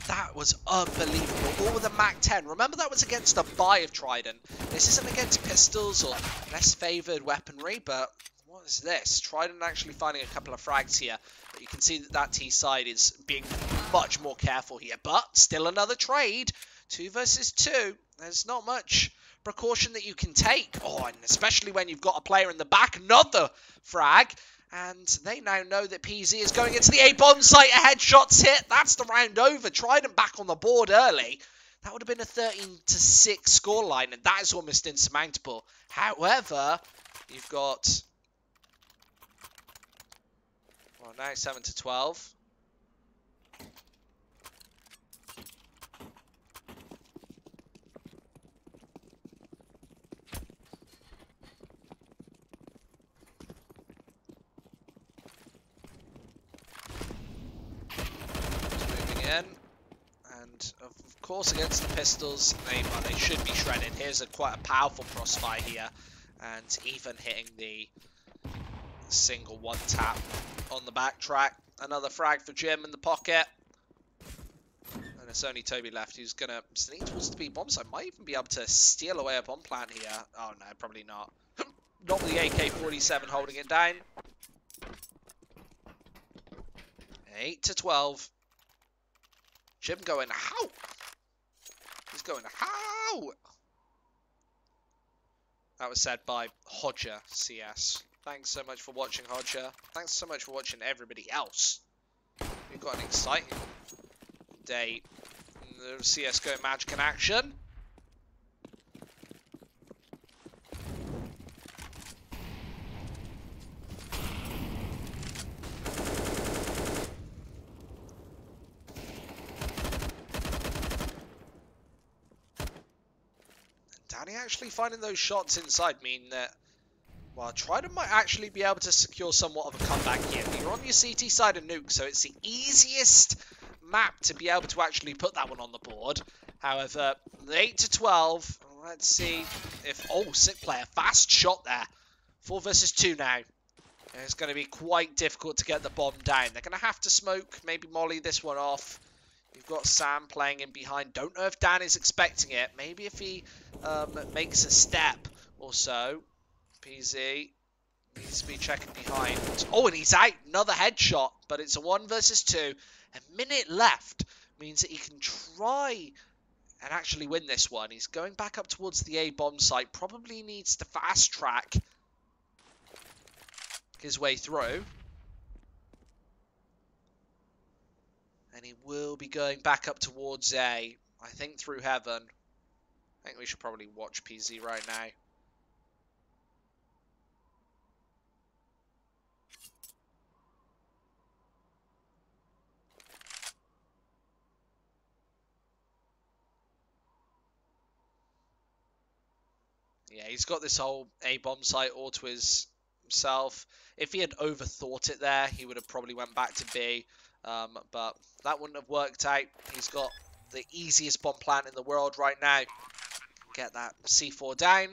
S7: That was unbelievable. All with a MAC-10. Remember, that was against a buy of Trident. This isn't against pistols or less favoured weaponry, but what is this? Trident actually finding a couple of frags here. But you can see that that T side is being much more careful here. But still another trade. 2 versus 2. There's not much precaution that you can take. Oh, and especially when you've got a player in the back. Another frag. And they now know that PZ is going into the A-bomb site. A headshot's hit. That's the round over. Trident back on the board early. That would have been a 13-6 scoreline, and that is almost insurmountable. However, you've got... well, now 7-12. In. And of course against the pistols they should be shredded. Here's quite a powerful crossfire here, and even hitting the single one tap on the backtrack. Another frag for Jim in the pocket, and it's only Toby left who's gonna sneak towards the B bomb site. Might even be able to steal away a bomb plant here. Oh no, probably not. Not with the AK-47 holding it down. 8-12. Jim going, how? He's going, how? That was said by Hodger CS. Thanks so much for watching, Hodger. Thanks so much for watching everybody else. We've got an exciting day in the CSGO Magic in action. Danny actually finding those shots inside mean that, well, Trident might actually be able to secure somewhat of a comeback here. You're on your CT side of Nuke, so it's the easiest map to be able to actually put that one on the board. However, 8-12, let's see if... oh, sick player, fast shot there. 4 versus 2 now. And it's going to be quite difficult to get the bomb down. They're going to have to smoke, maybe molly this one off. You've got Sam playing in behind. Don't know if Dan is expecting it. Maybe if he makes a step or so. PZ needs to be checking behind. Oh, and he's out. Another headshot. But it's a 1 versus 2. A minute left means that he can try and actually win this one. He's going back up towards the A-bomb site. Probably needs to fast track his way through. And he will be going back up towards A, I think through heaven. I think we should probably watch PZ right now. Yeah, he's got this whole A-bomb site all to himself. If he had overthought it there, he would have probably went back to B. But that wouldn't have worked out. He's got the easiest bomb plant in the world right now. Get that C4 down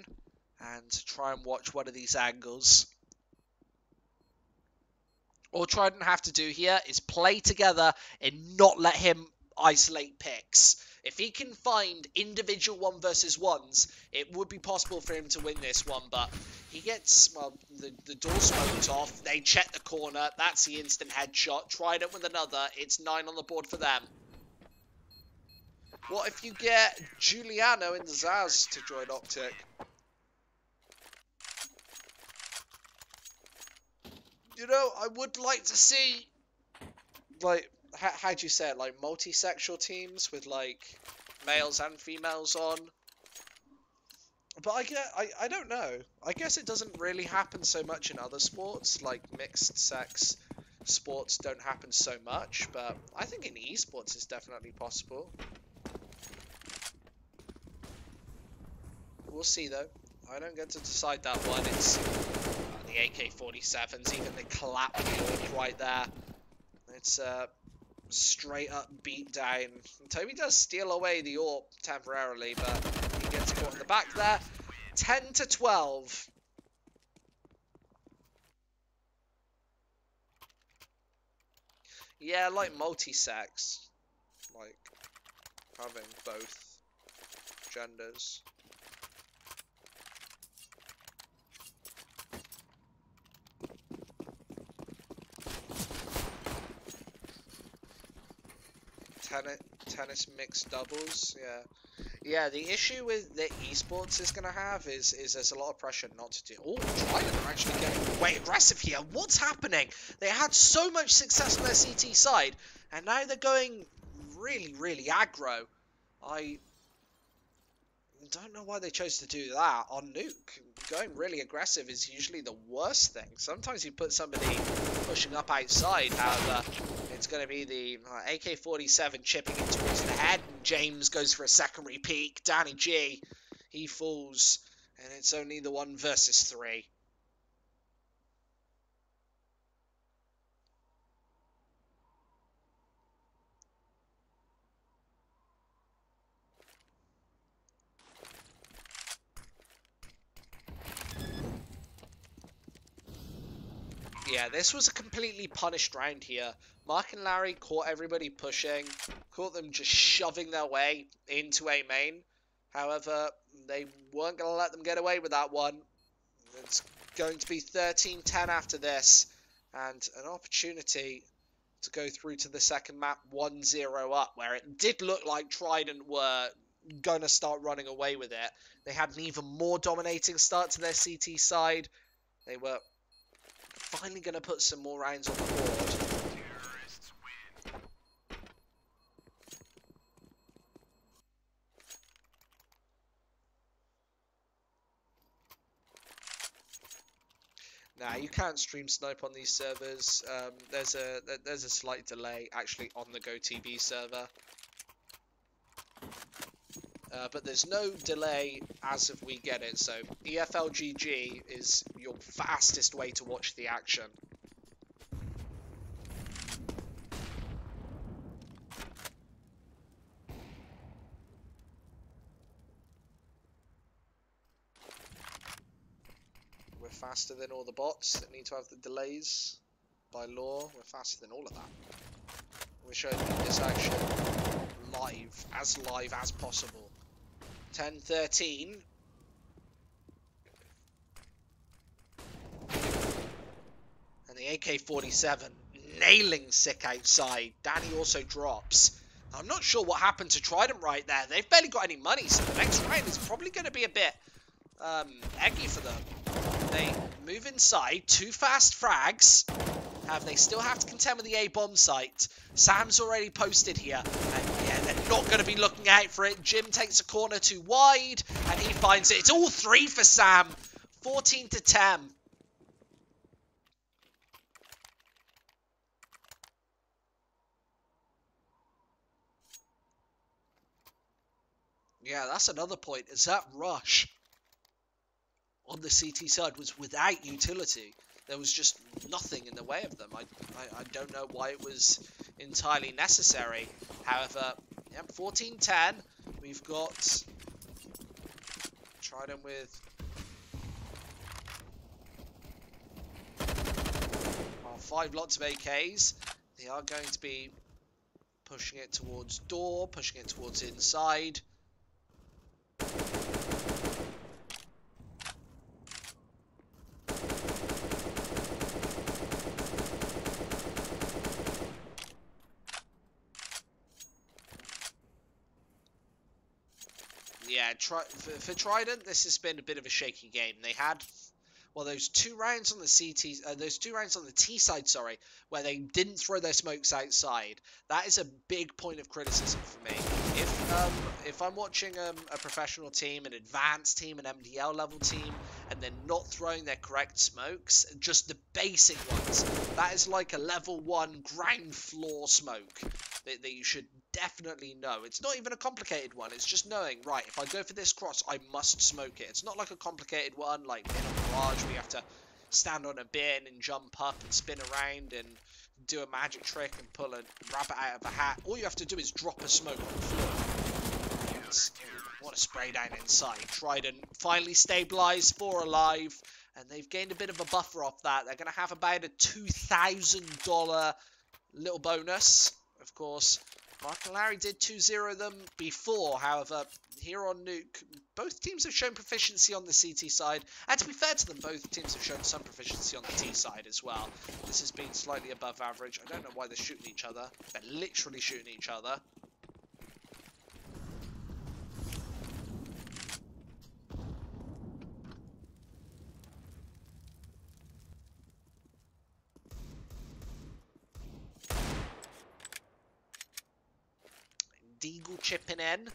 S7: and try and watch one of these angles. All Trident have to do here is play together and not let him isolate picks. If he can find individual 1 versus 1s, it would be possible for him to win this one, but he gets, well, the door smoked off. They check the corner. That's the instant headshot. Trident with another. It's 9 on the board for them. What if you get Giuliano and Zaz to join Optic? You know, I would like to see, like, how do you say it, like, multi-sexual teams with, like, males and females on. But I don't know. I guess it doesn't really happen so much in other sports, like mixed-sex sports don't happen so much, but I think in esports it's definitely possible. We'll see, though. I don't get to decide that one. It's the AK-47s, even the clap wheel right there. It's straight up beat down. Toby does steal away the AWP temporarily, but he gets caught in the back there. 10-12. Yeah, like multi-sex. Like having both genders. Tennis mixed doubles, yeah. The issue with the esports is going to have is there's a lot of pressure not to do. Oh, Trident are actually getting way aggressive here. What's happening? They had so much success on their CT side, and now they're going really aggro. I don't know why they chose to do that on Nuke. Going really aggressive is usually the worst thing. Sometimes you put somebody pushing up outside, however, it's going to be the AK-47 chipping it towards the head, and James goes for a secondary peek. Danny G, he falls, and it's only the 1 versus 3. Yeah, this was a completely punished round here. Mark and Larry caught everybody pushing, caught them just shoving their way into A main. However, they weren't going to let them get away with that one. It's going to be 13-10 after this, and an opportunity to go through to the second map 1-0 up, where it did look like Trident were going to start running away with it. They had an even more dominating start to their CT side. They were finally going to put some more rounds on the board. Nah, you can't stream snipe on these servers. There's a slight delay actually on the GoTV server. But there's no delay as of we get it, so EFLGG is your fastest way to watch the action. We're faster than all the bots that need to have the delays by law. We're faster than all of that. We're showing you this action live as possible. 10-13. And the AK-47 nailing Sick outside. Danny also drops. I'm not sure what happened to Trident right there. They've barely got any money, so the next round is probably going to be a bit eggy for them. They move inside. 2 fast frags. They still have to contend with the A-bomb site. Sam's already posted here. And yeah, they're not going to be looking out for it. Jim takes a corner too wide. And he finds it. It's all 3 for Sam. 14-10. Yeah, that's another point. Is that rush on the CT side was without utility. There was just nothing in the way of them. I don't know why it was entirely necessary. However, yeah, 14-10. We've got Trident with 5 lots of AKs. They are going to be Pushing it towards door, pushing it towards inside. Yeah, for Trident, this has been a bit of a shaky game. They had, well, those 2 rounds on the those 2 rounds on the T side, sorry, where they didn't throw their smokes outside. That is a big point of criticism for me. If I'm watching a professional team, an advanced team, an MDL level team, and they're not throwing their correct smokes, just the basic ones, that is like a level 1 ground floor smoke that you should definitely know. It's not even a complicated one. It's just knowing, right, if I go for this cross, I must smoke it. It's not like a complicated one like bin on barrage where you have to stand on a bin and jump up and spin around and do a magic trick and pull a rabbit out of a hat. All you have to do is drop a smoke on the floor. Yes. What a spray down inside. Trident finally stabilized, 4 alive, and they've gained a bit of a buffer off that. They're going to have about a $2,000 little bonus. Of course, Mark and Larry did 2-0 them before. However, here on Nuke, both teams have shown proficiency on the CT side. And to be fair to them, both teams have shown some proficiency on the T side as well. This has been slightly above average. I don't know why they're shooting each other. They're literally shooting each other. Deagle chipping in.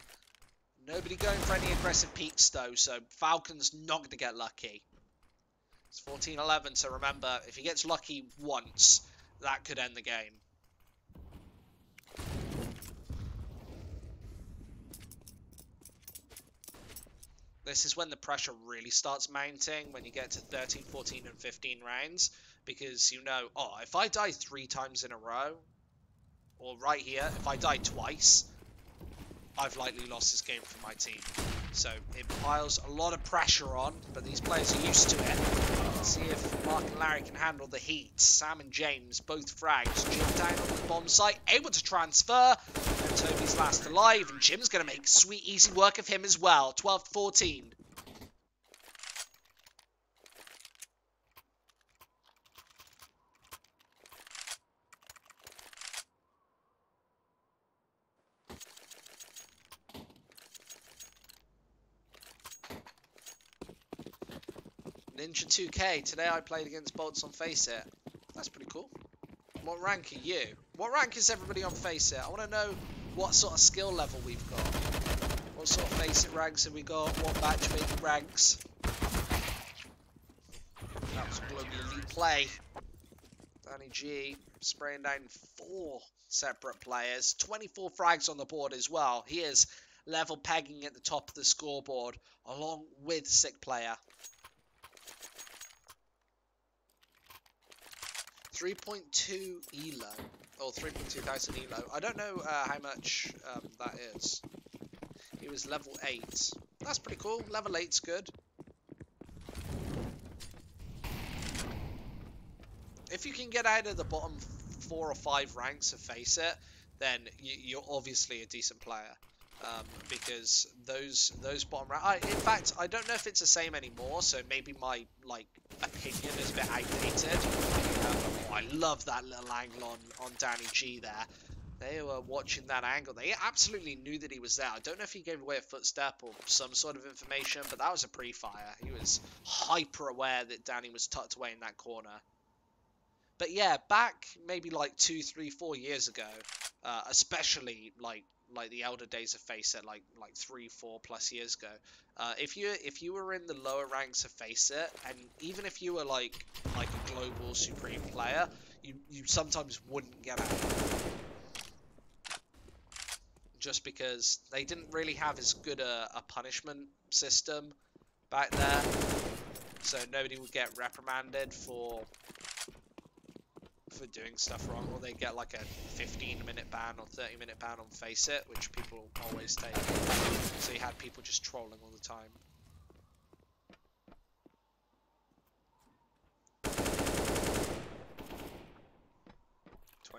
S7: Nobody going for any aggressive peaks though, so Falcon's not going to get lucky. It's 14-11, so remember, if he gets lucky once, that could end the game. This is when the pressure really starts mounting, when you get to 13, 14, and 15 rounds, because you know, oh, if I die 3 times in a row, or right here, if I die twice, I've likely lost this game for my team. So it piles a lot of pressure on, but these players are used to it. Let's see if Mark and Larry can handle the heat. Sam and James, both frags. Jim down on the bomb site, able to transfer. And Toby's last alive, and Jim's going to make sweet, easy work of him as well. 12-14. Ninja 2K, today I played against Bolts on Faceit. That's pretty cool. What rank are you? What rank is everybody on Faceit? I want to know what sort of skill level we've got. What sort of Faceit ranks have we got? What matchmaking ranks? That was global elite play. Danny G spraying down 4 separate players. 24 frags on the board as well. He is level pegging at the top of the scoreboard along with Sick Player. 3.2 ELO, or 3.2 thousand ELO. I don't know how much that is. He was level 8. That's pretty cool. Level 8's good. If you can get out of the bottom 4 or 5 ranks of Faceit, then you're obviously a decent player. Because those bottom ranks... in fact, I don't know if it's the same anymore, so maybe my opinion is a bit outdated. I love that little angle on Danny G there. They were watching that angle. They absolutely knew that he was there. I don't know if he gave away a footstep or some sort of information, but that was a pre-fire. He was hyper aware that Danny was tucked away in that corner. But yeah, back maybe like 2, 3, 4 years ago, especially like the elder days of Faceit, like 3, 4 plus years ago, if you were in the lower ranks of Faceit, and even if you were like a global supreme player, you sometimes wouldn't get out, just because they didn't really have as good a punishment system back there, so nobody would get reprimanded for doing stuff wrong, or they get like a 15-minute ban or 30-minute ban on Faceit, which people always take. So you had people just trolling all the time.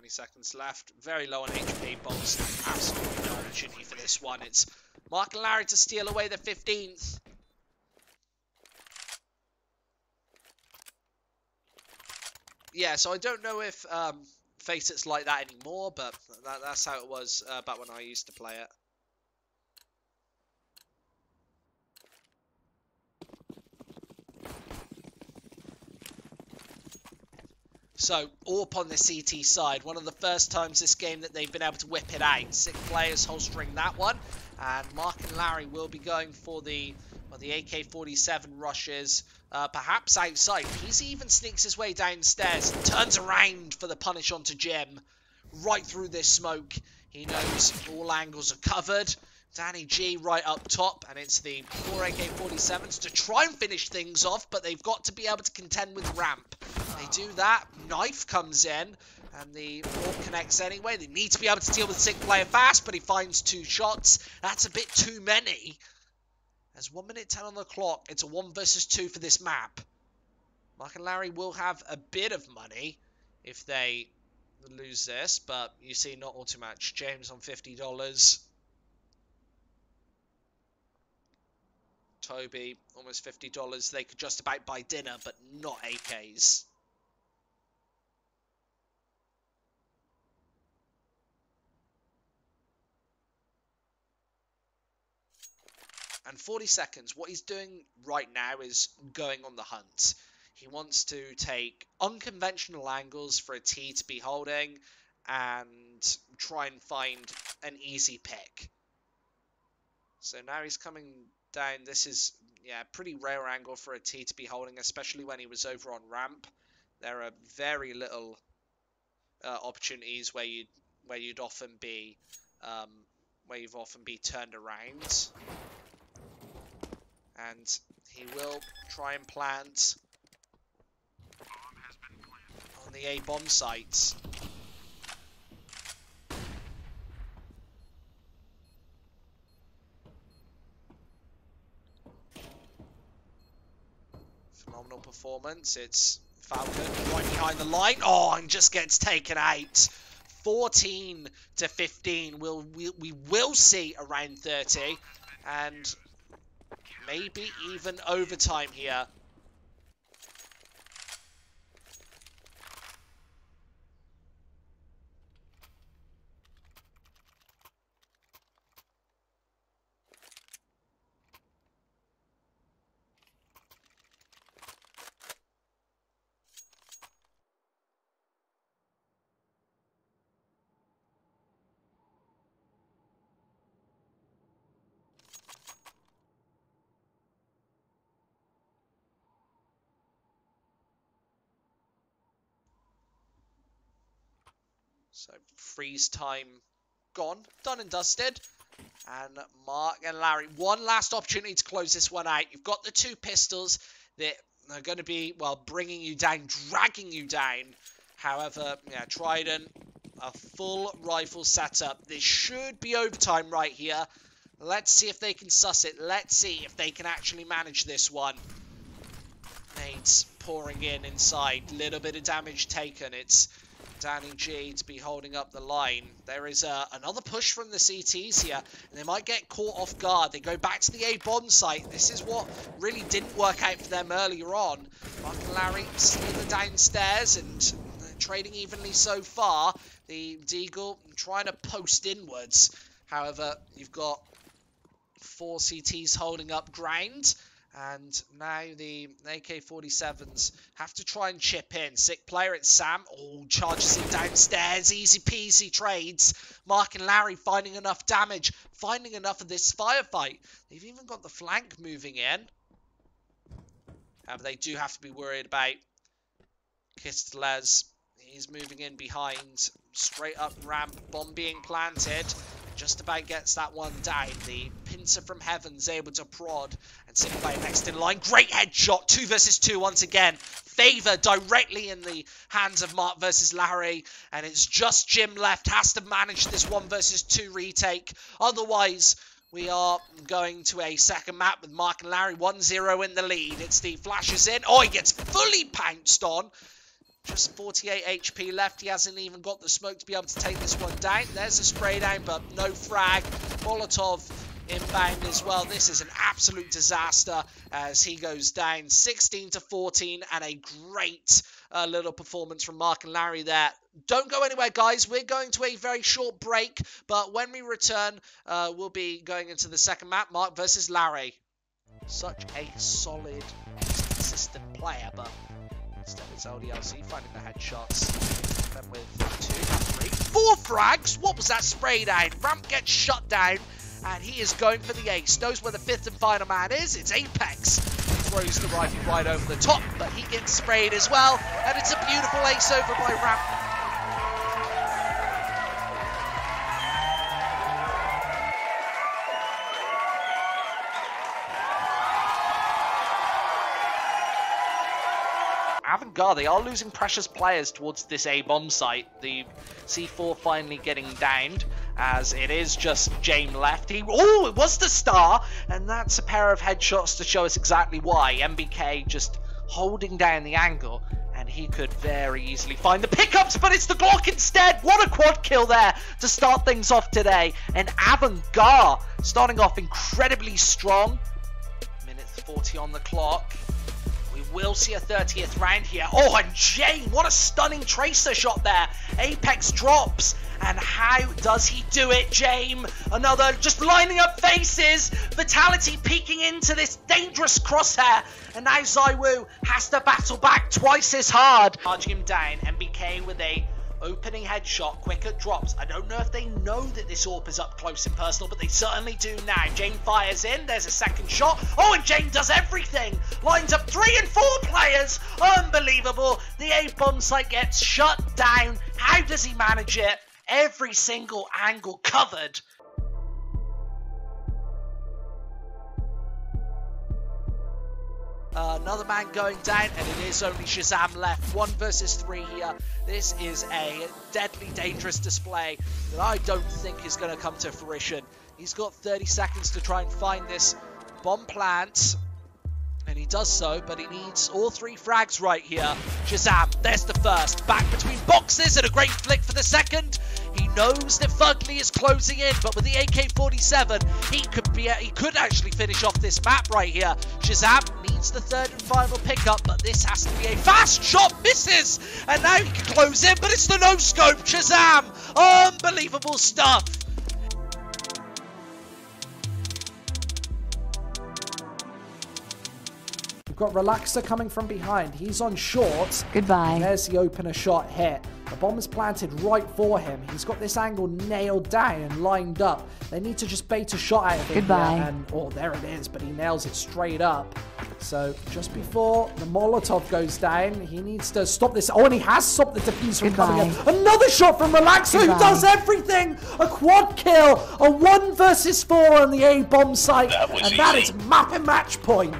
S7: 20 seconds left. Very low on HP. Bolts absolutely no opportunity for this one. It's Mark and Larry to steal away the 15th. Yeah, so I don't know if Facet's like that anymore, but that's how it was back when I used to play it. So, AWP on the CT side, one of the first times this game that they've been able to whip it out. 6 players holstering that one, and Mark and Larry will be going for the AK-47 rushes, perhaps outside. Peasy even sneaks his way downstairs and turns around for the punish onto Jim. Right through this smoke, he knows all angles are covered. Danny G right up top, and it's the 4 AK-47s to try and finish things off, but they've got to be able to contend with ramp. They do that, knife comes in, and the AWP connects anyway. They need to be able to deal with 6 player fast, but he finds 2 shots. That's a bit too many. There's 1 minute 10 on the clock. It's a 1 versus 2 for this map. Mark and Larry will have a bit of money if they lose this, but you see, not all too much. James on $50. Toby, almost $50. They could just about buy dinner, but not AKs. And 40 seconds. What he's doing right now is going on the hunt. He wants to take unconventional angles for a T to be holding and try and find an easy pick. So now he's coming down. This is, yeah, a pretty rare angle for a T to be holding, especially when he was over on ramp. There are very little opportunities where you'd often be turned around. And he will try and plant on the A bomb sites. Phenomenal performance. It's Falcon right behind the line. Oh, and just gets taken out. 14 to 15. We will see around 30, and maybe even overtime here. So freeze time gone, done and dusted. And Mark and Larry, one last opportunity to close this one out. You've got the 2 pistols that are going to be, well, bringing you down, dragging you down. However, yeah, Trident, a full rifle setup. This should be overtime right here. Let's see if they can suss it. Let's see if they can actually manage this one. Nades pouring in inside. Little bit of damage taken. It's Danny G to be holding up the line. There is another push from the CTs here, and they might get caught off guard. They go back to the A bomb site. This is what really didn't work out for them earlier on. Mark and Larry slither downstairs and trading evenly so far. The Deagle trying to post inwards. However, you've got 4 CTs holding up ground. And now the AK-47s have to try and chip in. 6 player, it's Sam. Oh, charges him downstairs. Easy peasy trades. Mark and Larry finding enough damage. Finding enough of this firefight. They've even got the flank moving in. However, they do have to be worried about Kistelez. He's moving in behind. Straight up ramp. Bomb being planted. Just about gets that one down. The pincer from heaven's able to prod. And Simplay next in line. Great headshot. 2 versus 2 once again. Favor directly in the hands of Mark versus Larry. And it's just Jim left. Has to manage this 1 versus 2 retake. Otherwise, we are going to a second map with Mark and Larry 1-0 in the lead. It's the flashes in. Oh, he gets fully pounced on. Just 48 HP left. He hasn't even got the smoke to be able to take this one down. There's a spray down, but no frag. Molotov inbound as well. This is an absolute disaster as he goes down 16-14, and a great little performance from Mark and Larry there. Don't go anywhere, guys. We're going to a very short break, but when we return, we'll be going into the second map, Mark versus Larry. Such a solid, consistent player, but instead it's LDLC finding the headshots. Then with 2, 3, 4 frags. What was that spray down? Ramp gets shut down, and he is going for the ace. Knows where the 5th and final man is. It's Apex. Throws the rifle right over the top, but he gets sprayed as well, and it's a beautiful ace over by Ramp. Avant-Garde, they are losing precious players towards this A-bomb site. The C4 finally getting downed, as it is just James left. Oh, it was the star, and that's a pair of headshots to show us exactly why. MBK just holding down the angle, and he could very easily find the pickups, but it's the Glock instead. What a quad kill there to start things off today. And Avant-Garde starting off incredibly strong. Minute 40 on the clock. We'll see a 30th round here. Oh, and Jane, what a stunning tracer shot there. Apex drops, and how does he do it, Jane? Another just lining up faces. Vitality peeking into this dangerous crosshair, and now Zywoo has to battle back twice as hard. Charging him down, MBK with a opening headshot, quicker drops. I don't know if they know that this AWP is up close and personal, but they certainly do now. Jane fires in, there's a second shot. Oh, and Jane does everything. Lines up 3 and 4 players. Unbelievable. The A-bomb site gets shut down. How does he manage it? Every single angle covered. Another man going down, and it is only Shazam left. 1 versus 3 here. This is a deadly dangerous display that I don't think is going to come to fruition. He's got 30 seconds to try and find this bomb plant, and he does so, but he needs all 3 frags right here. Shazam, there's the first. Back between boxes, and a great flick for the second. He knows that Fugly is closing in, but with the AK-47, he could actually finish off this map right here. Shazam needs the 3rd and final pickup, but this has to be a fast shot. Misses, and now he can close in, but it's the no-scope. Shazam, unbelievable stuff.
S6: We've got Relaxer coming from behind. He's on short.
S12: Goodbye.
S6: And there's the opener shot hit. The bomb is planted right for him. He's got this angle nailed down and lined up. They need to just bait a shot out of him.
S12: Goodbye.
S6: And, oh, there it is, but he nails it straight up. So just before the Molotov goes down, he needs to stop this. Oh, and he has stopped the defuse from coming in. Another shot from Relaxer, who does everything. A quad kill. A 1 versus 4 on the A-bomb site. And that is map and match point.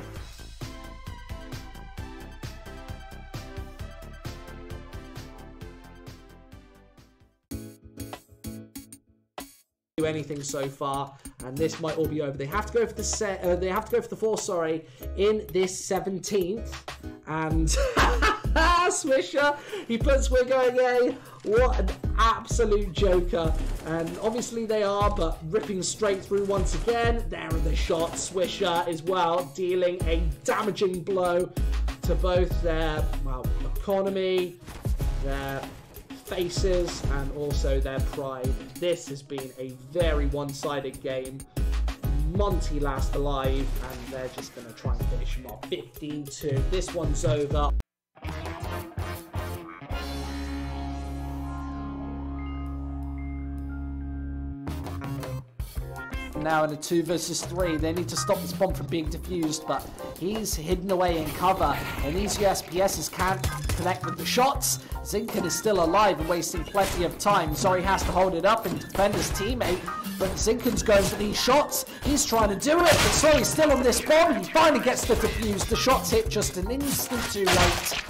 S6: Anything so far, and this might all be over. They have to go for the they have to go for the 4, sorry, in this 17th, and Swisher, he puts we're going A. What an absolute joker. And obviously they are, but ripping straight through once again. There are the shots. Swisher as well, dealing a damaging blow to both their, well, economy, their faces, and also their pride. This has been a very one-sided game. Monty last alive, and they're just going to try and finish him off. 15-2. This one's over. Now in a 2 versus 3, they need to stop this bomb from being defused, but he's hidden away in cover, and these USPSs can't connect with the shots. Zinken is still alive and wasting plenty of time. Zori has to hold it up and defend his teammate, but Zinken's going for these shots. He's trying to do it, but Zori's still on this bomb. He finally gets the defuse. The shots hit just an instant too late.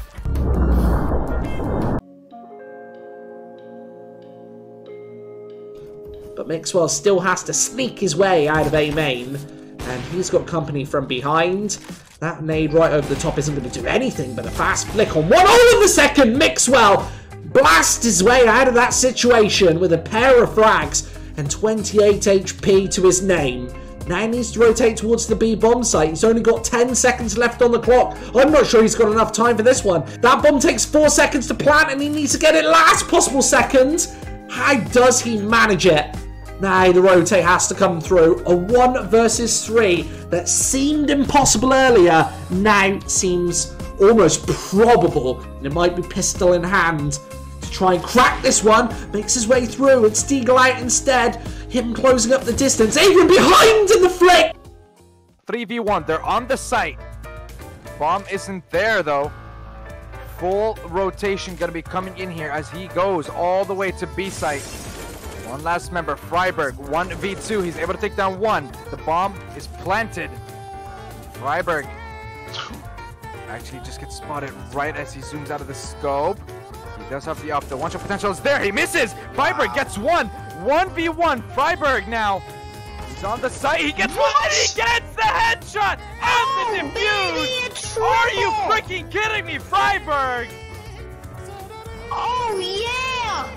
S6: But Mixwell still has to sneak his way out of A main, and he's got company from behind. That nade right over the top isn't going to do anything, but a fast flick on 1-0 in the second. Mixwell blasts his way out of that situation with a pair of frags and 28 HP to his name. Now he needs to rotate towards the B bomb site. He's only got 10 seconds left on the clock. I'm not sure he's got enough time for this one. That bomb takes 4 seconds to plant and he needs to get it last possible second. How does he manage it? Now the rotate has to come through. A 1 versus 3 that seemed impossible earlier now seems almost probable. And it might be pistol in hand to try and crack this one. Makes his way through. It's Deagle out instead. Him closing up the distance. Adrian behind in the flick.
S10: 3v1. They're on the site. Bomb isn't there though. Full rotation going to be coming in here as he goes all the way to B site. One last member, Freiberg, 1v2. He's able to take down one. The bomb is planted. Freiberg actually just gets spotted right as he zooms out of the scope. He does have the up. The one-shot potential is there. He misses. Freiberg gets one. 1v1. Freiberg now. He's on the site. He gets one. And he gets the headshot and the defuse. Are you freaking kidding me, Freiberg?
S14: Oh, yeah!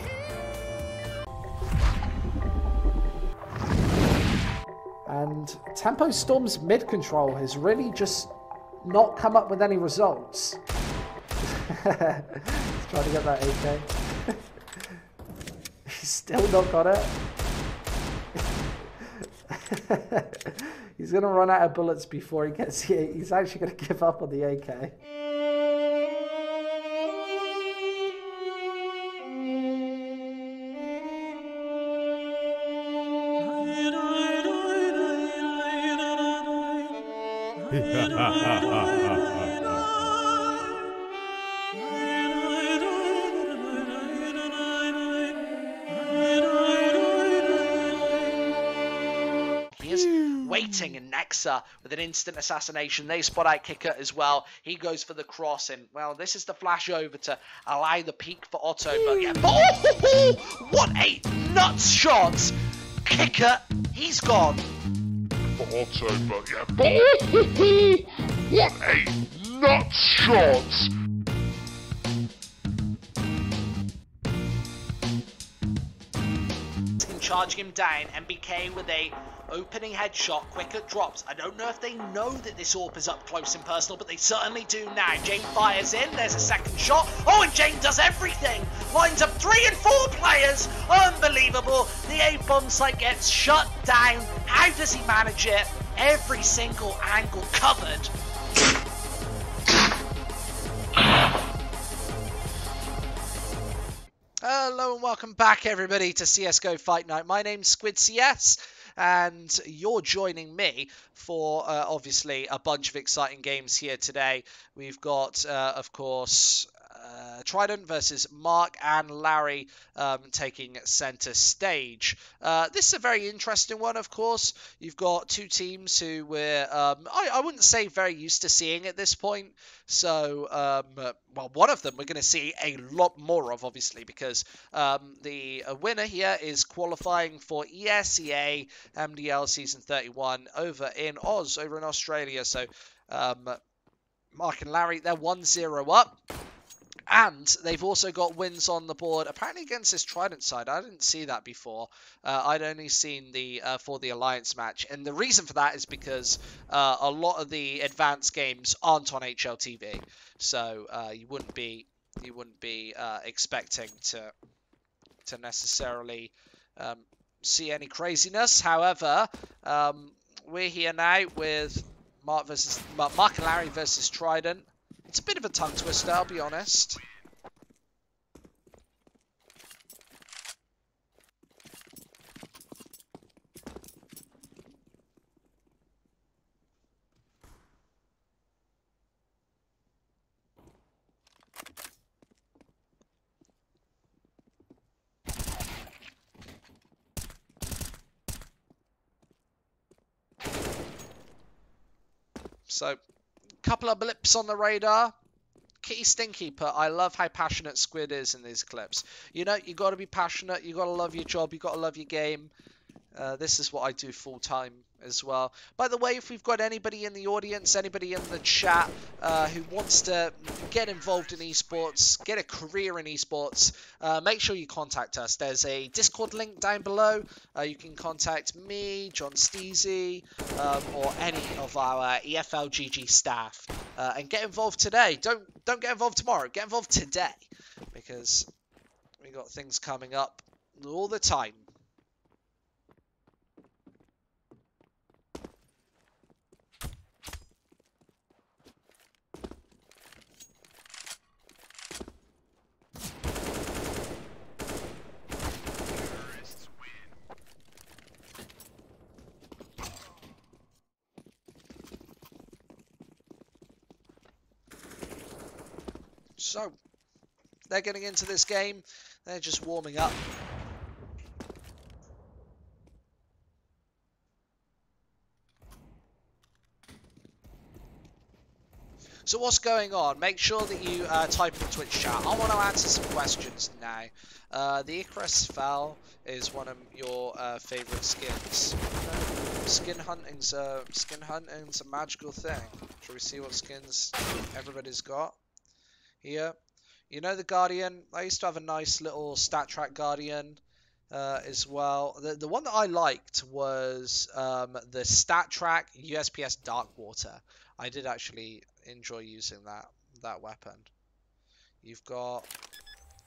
S6: And Tempo Storm's mid control has really just not come up with any results. He's trying to get that AK. He's still not got it. He's going to run out of bullets before he gets here. He's actually going to give up on the AK.
S7: He is waiting in Nexa with an instant assassination. They spot out Kicker as well. He goes for the cross, and well, this is the flash over to allow the peak for Otto. But yeah, what a nuts shot! Kicker, he's gone.
S8: For Otto, but yeah, what a nuts shot!
S7: Charging him down, MBK with a opening headshot, Quicker drops. I don't know if they know that this AWP is up close and personal, but they certainly do now. Jane fires in, there's a second shot. Oh, and Jane does everything! Lines up 3 and 4 players! Unbelievable! The A bomb site gets shut down. How does he manage it? Every single angle covered. Hello and welcome back everybody to CSGO Fight Night. My name's Squid CS and you're joining me for obviously a bunch of exciting games here today. We've got of course Trident versus Mark and Larry taking center stage. This is a very interesting one, of course. You've got two teams who we're, I wouldn't say very used to seeing at this point. So, well, one of them we're going to see a lot more of, obviously, because the winner here is qualifying for ESEA MDL Season 31 over in Oz, over in Australia. So, Mark and Larry, they're 1-0 up. And they've also got wins on the board, apparently against this Trident side. I didn't see that before. I'd only seen the for the Alliance match. And the reason for that is because a lot of the advanced games aren't on HLTV. So you wouldn't be expecting to necessarily see any craziness. However, we're here now with Mark and Larry versus Trident. It's a bit of a tongue twister, I'll be honest. So, couple of blips on the radar. Kitty Stinky put, I love how passionate Squid is in these clips. You know, you got to be passionate. You got to love your job. You got to love your game. This is what I do full time as well. By the way, if we've got anybody in the audience, anybody in the chat who wants to get involved in esports, get a career in esports, make sure you contact us. There's a Discord link down below. You can contact me, John Steezy, or any of our EFLGG staff, and get involved today. Don't get involved tomorrow. Get involved today, because we got things coming up all the time. So, they're getting into this game. They're just warming up. So what's going on? Make sure that you type in the Twitch chat. I want to answer some questions now. The Icarus Fel is one of your favourite skins. Skin hunting's a magical thing. Shall we see what skins everybody's got here? You know the Guardian? I used to have a nice little stat track Guardian as well. The one that I liked was the stat track USPS Darkwater. I did actually enjoy using that weapon. You've got,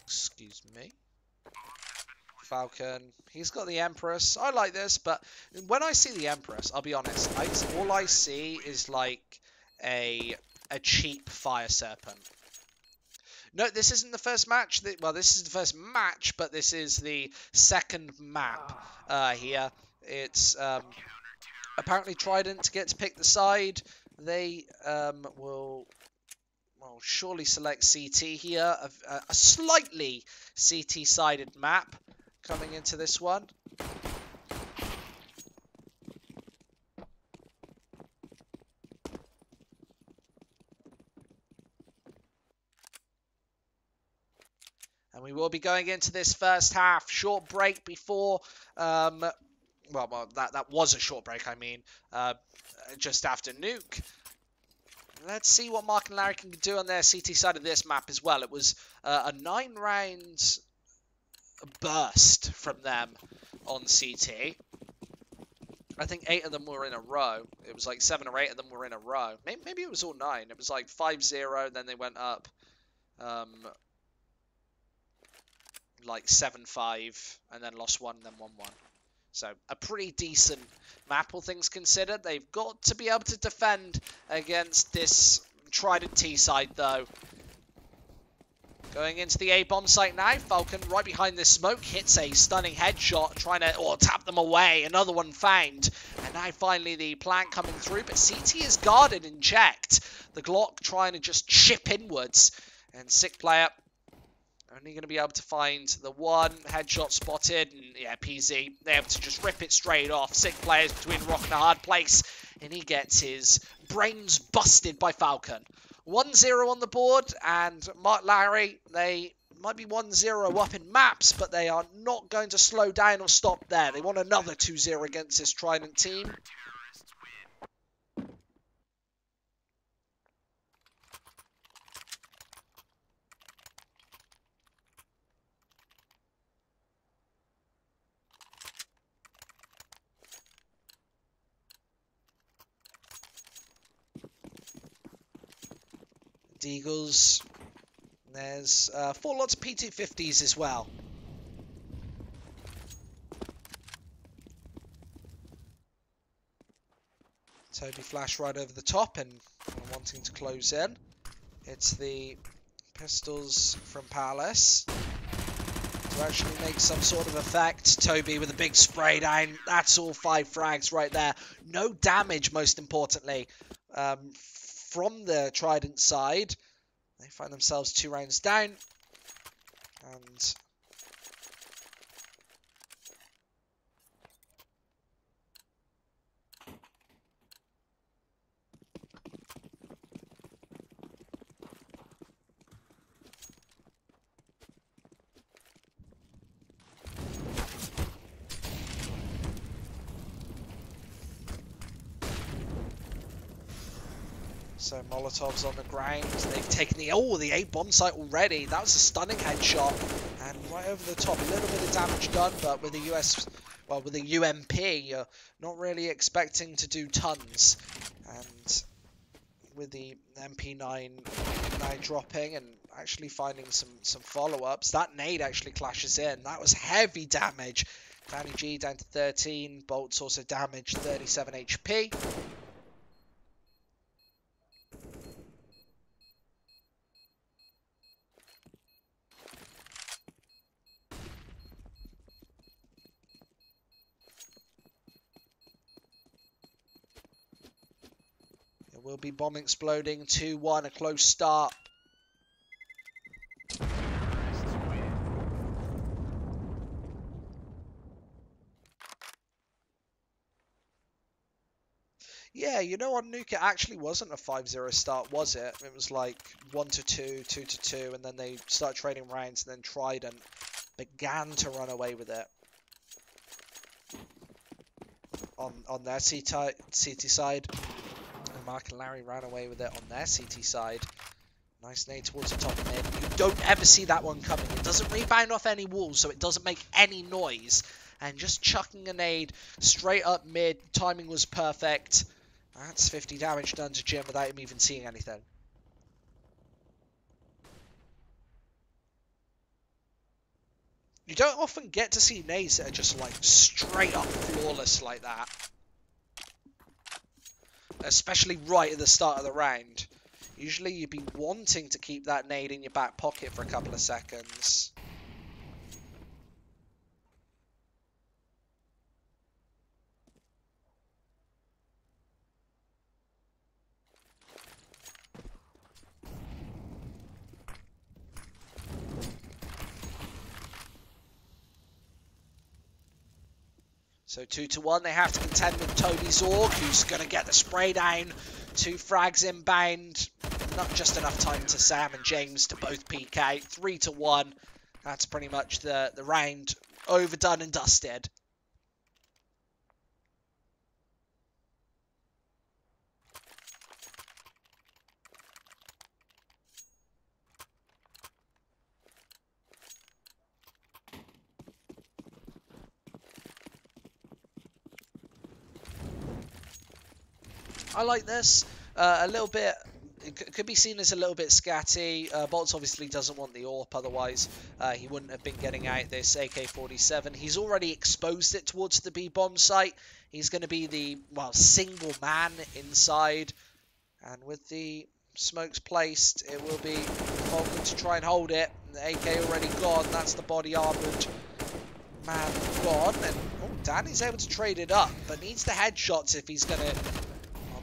S7: excuse me, Falcon. He's got the Empress. I like this, but when I see the Empress, I'll be honest, all I see is like a cheap fire serpent. No, this isn't the first match. Well, this is the first match, but this is the second map here. It's apparently Trident to get to pick the side. They will surely select CT here. A slightly CT-sided map coming into this one. And we will be going into this first half. Short break before... well, that was a short break, I mean. Just after Nuke. Let's see what Mark and Larry can do on their CT side of this map as well. It was a 9-round burst from them on CT. I think 8 of them were in a row. It was like 7 or 8 of them were in a row. Maybe it was all 9. It was like 5-0, then they went up like 7-5, and then lost 1, then 1-1. So, a pretty decent map, all things considered. They've got to be able to defend against this Trident T side, though. Going into the A-bomb site now. Falcon right behind this smoke. Hits a stunning headshot, trying to tap them away. Another one found. And now finally the plant coming through. But CT is guarded and checked. The Glock trying to just chip inwards. And Sick player only going to be able to find the one headshot spotted, and yeah, PZ, they're able to just rip it straight off. Sick players between a rock and a hard place, and he gets his brains busted by Falcon. 1-0 on the board, and Mark Larry, they might be 1-0 up in maps, but they are not going to slow down or stop there. They want another 2-0 against this Trident team. Deagles. There's 4 lots of P250s as well. Toby flash right over the top and wanting to close in. It's the pistols from Palace to actually make some sort of effect. Toby with a big spray down. That's all 5 frags right there. No damage, most importantly. From the Trident side, they find themselves 2 rounds down, and So Molotov's on the ground. They've taken the A-bomb site already. That was a stunning headshot. And right over the top, a little bit of damage done, but with the with the UMP, you're not really expecting to do tons. And with the MP9 now dropping and actually finding some follow-ups, that nade actually clashes in. That was heavy damage. Danny G down to 13. Bolts also damaged 37 HP. There will be bomb exploding. 2-1, a close start. Yeah, you know, on Nuke it actually wasn't a 5-0 start, was it? It was like 1-2, 2-2, and then they started trading rounds, and then Trident began to run away with it. On their CT side, and Mark and Larry ran away with it on their CT side. Nice nade towards the top of mid. You don't ever see that one coming. It doesn't rebound off any walls, so it doesn't make any noise. And just chucking a nade straight up mid, timing was perfect. That's 50 damage done to Jim without him even seeing anything. You don't often get to see nades that are just like straight up flawless like that. Especially right at the start of the round. Usually you'd be wanting to keep that nade in your back pocket for a couple of seconds. So 2-1, they have to contend with Toby Zorg, who's going to get the spray down. 2 frags inbound. Not just enough time to Sam and James to both peek out. 3-1. That's pretty much the round overdone and dusted. I like this. A little bit, it could be seen as a little bit scatty. Bolts obviously doesn't want the AWP, otherwise he wouldn't have been getting out this AK-47. He's already exposed it towards the B-bomb site. He's going to be the, well, single man inside. And with the smokes placed, it will be Falcon to try and hold it. The AK already gone. That's the body armored man gone. And Danny's able to trade it up, but needs the headshots if he's going to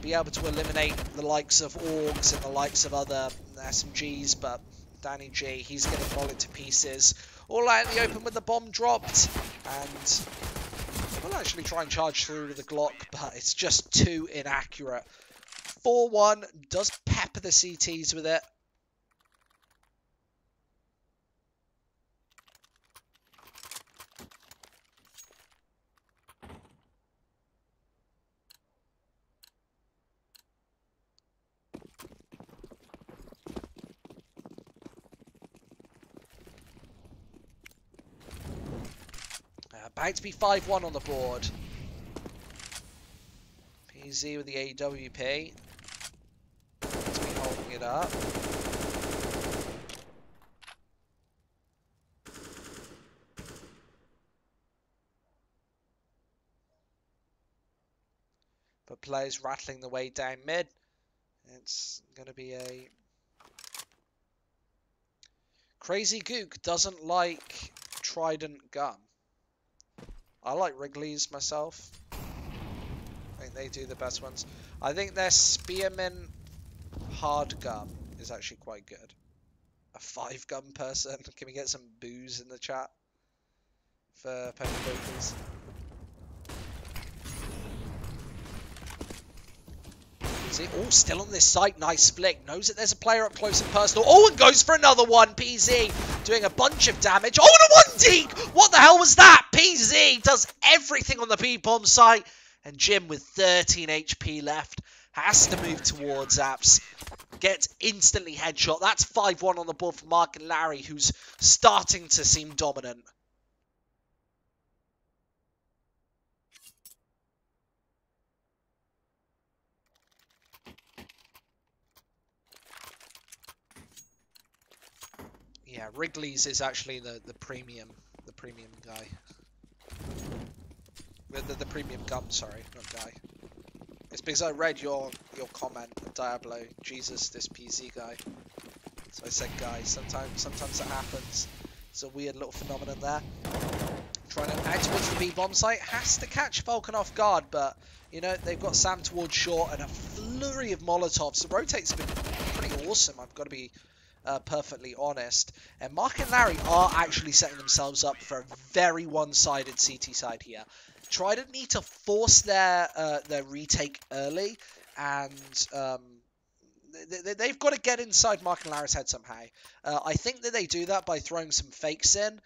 S7: be able to eliminate the likes of Orgs and the likes of other SMGs, but Danny G, he's getting bullet to pieces. All out in the open with the bomb dropped, and we'll actually try and charge through with the Glock, but it's just too inaccurate. 4-1, does pepper the CTs with it. About to be 5-1 on the board. PZ with the AWP. It's been holding it up. But players rattling the way down mid. It's going to be a... Crazy Gook doesn't like Trident gun. I like Wrigley's myself. I think they do the best ones. I think their Spearman hard gun is actually quite good. A 5-gun person. Can we get some booze in the chat for Penny Pokers? See, still on this site. Nice flick. Knows that there's a player up close and personal. And goes for another one. PZ doing a bunch of damage. And a 1-deke! What the hell was that? PZ does everything on the B-bomb site. And Jim with 13 HP left has to move towards Apps. gets instantly headshot. That's 5-1 on the board for Mark and Larry, who's starting to seem dominant. Yeah, Wrigley's is actually the premium guy. The premium gun, sorry, not guy. It's because I read your comment, Diablo. Jesus, this PC guy. So I said guy. Sometimes it happens. It's a weird little phenomenon there. Trying to out towards the B bomb site. Has to catch Falcon off guard, but you know, they've got Sam towards short and a flurry of Molotovs. The rotate's been pretty awesome, I've got to be perfectly honest. And Mark and Larry are actually setting themselves up for a very one-sided CT side here. Trident need to force their retake early, and they've got to get inside Mark and Larry's head somehow. I think that they do that by throwing some fakes in.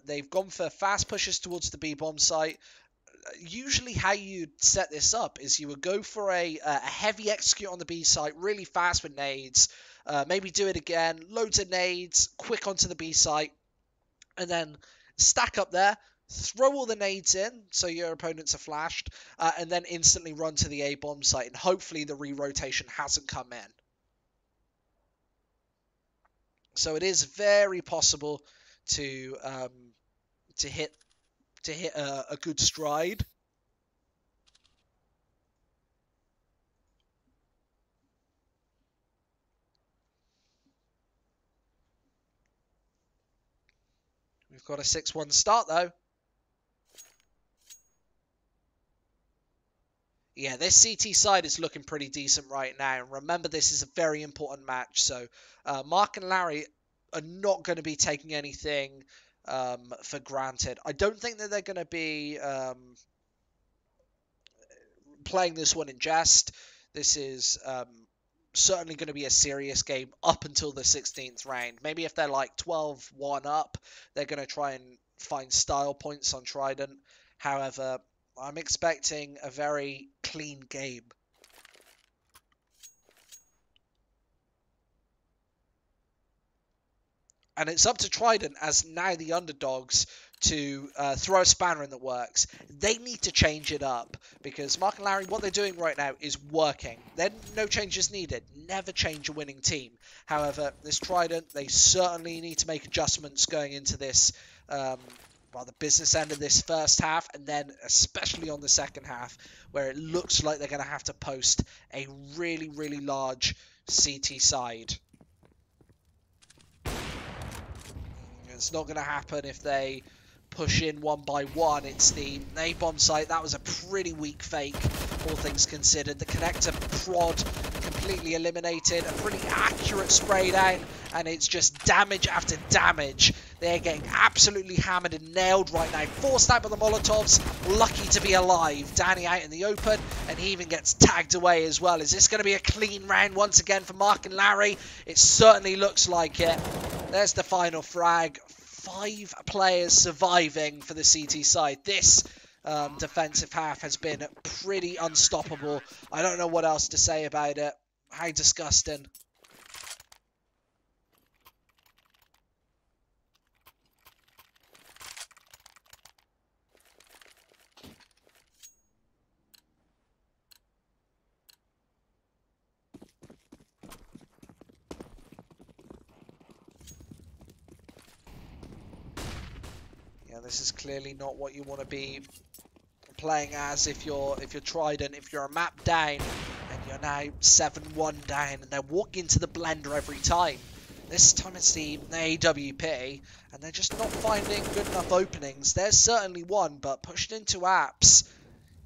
S7: They've gone for fast pushes towards the B-bomb site. Usually how you set this up is you would go for a heavy execute on the B site, really fast with nades, maybe do it again, loads of nades, quick onto the B site, and then stack up there, throw all the nades in so your opponents are flashed, and then instantly run to the A bomb site, and hopefully the re-rotation hasn't come in. So it is very possible to hit a good stride. We've got a 6-1 start though. Yeah, this CT side is looking pretty decent right now. And remember, this is a very important match. So Mark and Larry are not going to be taking anything for granted. I don't think that they're going to be playing this one in jest. This is certainly going to be a serious game up until the 16th round. Maybe if they're like 12-1 up, they're going to try and find style points on Trident. However, I'm expecting a very clean game. And it's up to Trident, as now the underdogs, to throw a spanner in the works. They need to change it up, because Mark and Larry, what they're doing right now is working. Then no changes needed. Never change a winning team. However, this Trident, they certainly need to make adjustments going into this, well, the business end of this first half, and then especially on the second half, where it looks like they're going to have to post a really, really large CT side. It's not going to happen if they push in one by one. It's the A-bomb site. That was a pretty weak fake, all things considered. The connector prod completely eliminated. A pretty accurate spray down, and it's just damage after damage. They're getting absolutely hammered and nailed right now. Forced out by the Molotovs. Lucky to be alive. Danny out in the open, and he even gets tagged away as well. Is this going to be a clean round once again for Mark and Larry? It certainly looks like it. There's the final frag. 5 players surviving for the CT side. This defensive half has been pretty unstoppable. I don't know what else to say about it. How disgusting. This is clearly not what you want to be playing as if you're Trident, if you're a map down and you're now 7-1 down and they're walking into the blender every time. This time it's the AWP and they're just not finding good enough openings. There's certainly one, but pushed into apps,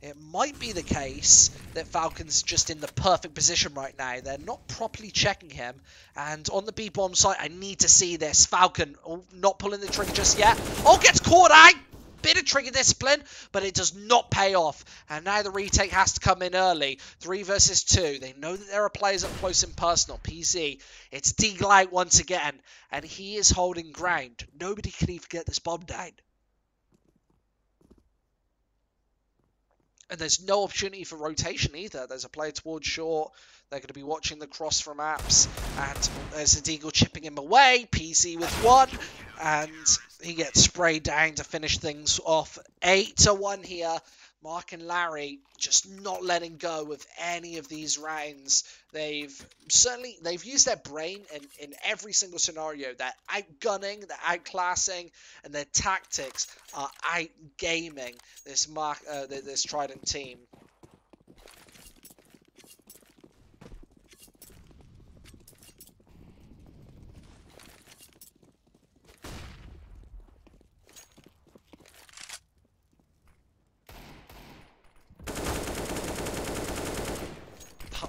S7: it might be the case that Falcon's just in the perfect position right now. They're not properly checking him. And on the B-bomb site, I need to see this. Falcon, not pulling the trigger just yet. Oh, gets caught out. Bit of trigger discipline, but it does not pay off. And now the retake has to come in early. 3 versus 2. They know that there are players up close and personal. PZ, it's Deagle out once again. And he is holding ground. Nobody can even get this bomb down. And there's no opportunity for rotation either. There's a player towards short. They're going to be watching the cross from apps. And there's a Deagle chipping him away. PC with one. And he gets sprayed down to finish things off. 8-1 here. Mark and Larry just not letting go of any of these rounds. They've used their brain in every single scenario. They're outgunning, they're outclassing, and their tactics are outgaming this Trident team.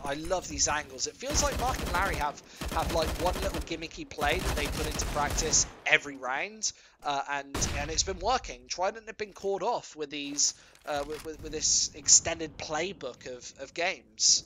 S7: I love these angles. It feels like Mark and Larry have like one little gimmicky play that they put into practice every round, and it's been working. Trident have been caught off with these with this extended playbook of games.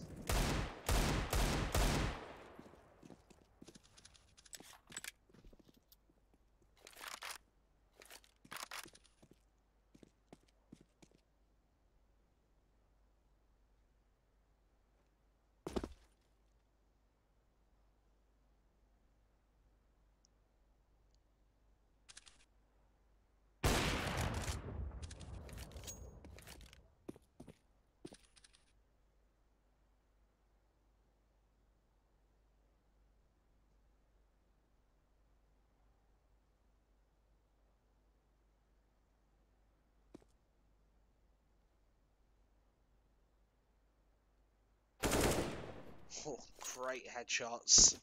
S7: Oh, great headshots.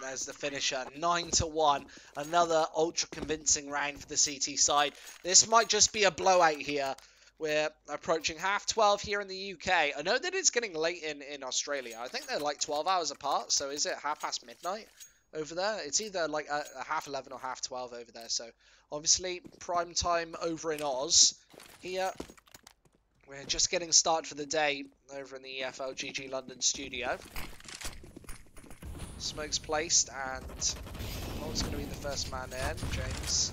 S7: There's the finisher. 9-1. Another ultra convincing round for the CT side. This might just be a blowout here. We're approaching half 12 here in the UK. I know that it's getting late in Australia. I think they're like 12 hours apart. So is it half past midnight over there? It's either like a half 11 or half 12 over there. So obviously prime time over in Oz. Here we're just getting started for the day over in the EFL GG London studio. Smoke's placed, and it's going to be the first man in. James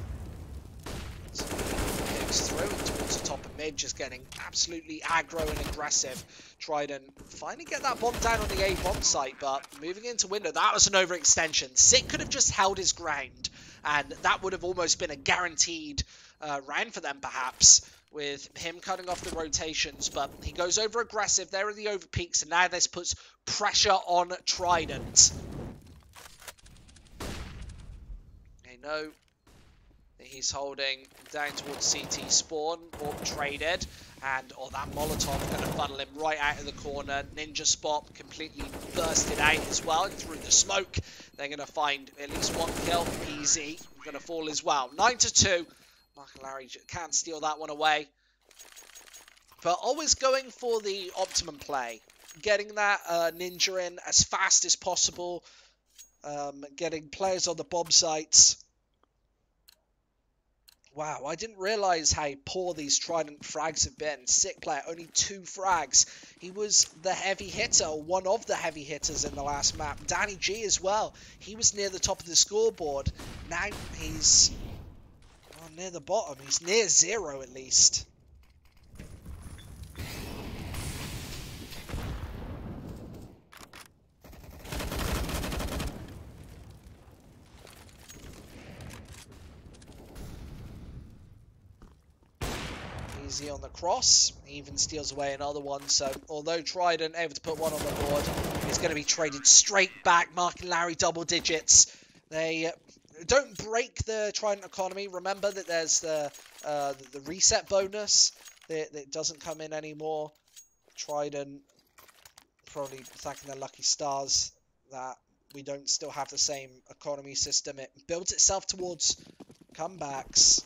S7: kicks through towards the top of mid, just getting absolutely aggro and aggressive. Trident finally get that bomb down on the A bomb site, but moving into window, that was an overextension. Sick could have just held his ground, and that would have almost been a guaranteed round for them, perhaps, with him cutting off the rotations. But he goes over aggressive. There are the over peaks, and now this puts pressure on Trident. They know that he's holding down towards CT spawn or traded, and that Molotov going to funnel him right out of the corner. Ninja spot completely bursted out as well through the smoke. They're going to find at least one kill. Easy going to fall as well. 9-2. Mark and Larry can't steal that one away. But always going for the optimum play. Getting that ninja in as fast as possible. Getting players on the bomb sites. Wow, I didn't realise how poor these Trident frags have been. Sick player, only 2 frags. He was the heavy hitter, or one of the heavy hitters in the last map. Danny G as well. He was near the top of the scoreboard. Now he's near the bottom. He's near 0 at least. Easy on the cross, he even steals away another one. So although Trident able to put one on the board, he's going to be traded straight back. Mark and Larry double digits. They don't break the Trident economy. Remember that there's the reset bonus that doesn't come in anymore. Trident probably thanking their lucky stars that we don't still have the same economy system. It builds itself towards comebacks.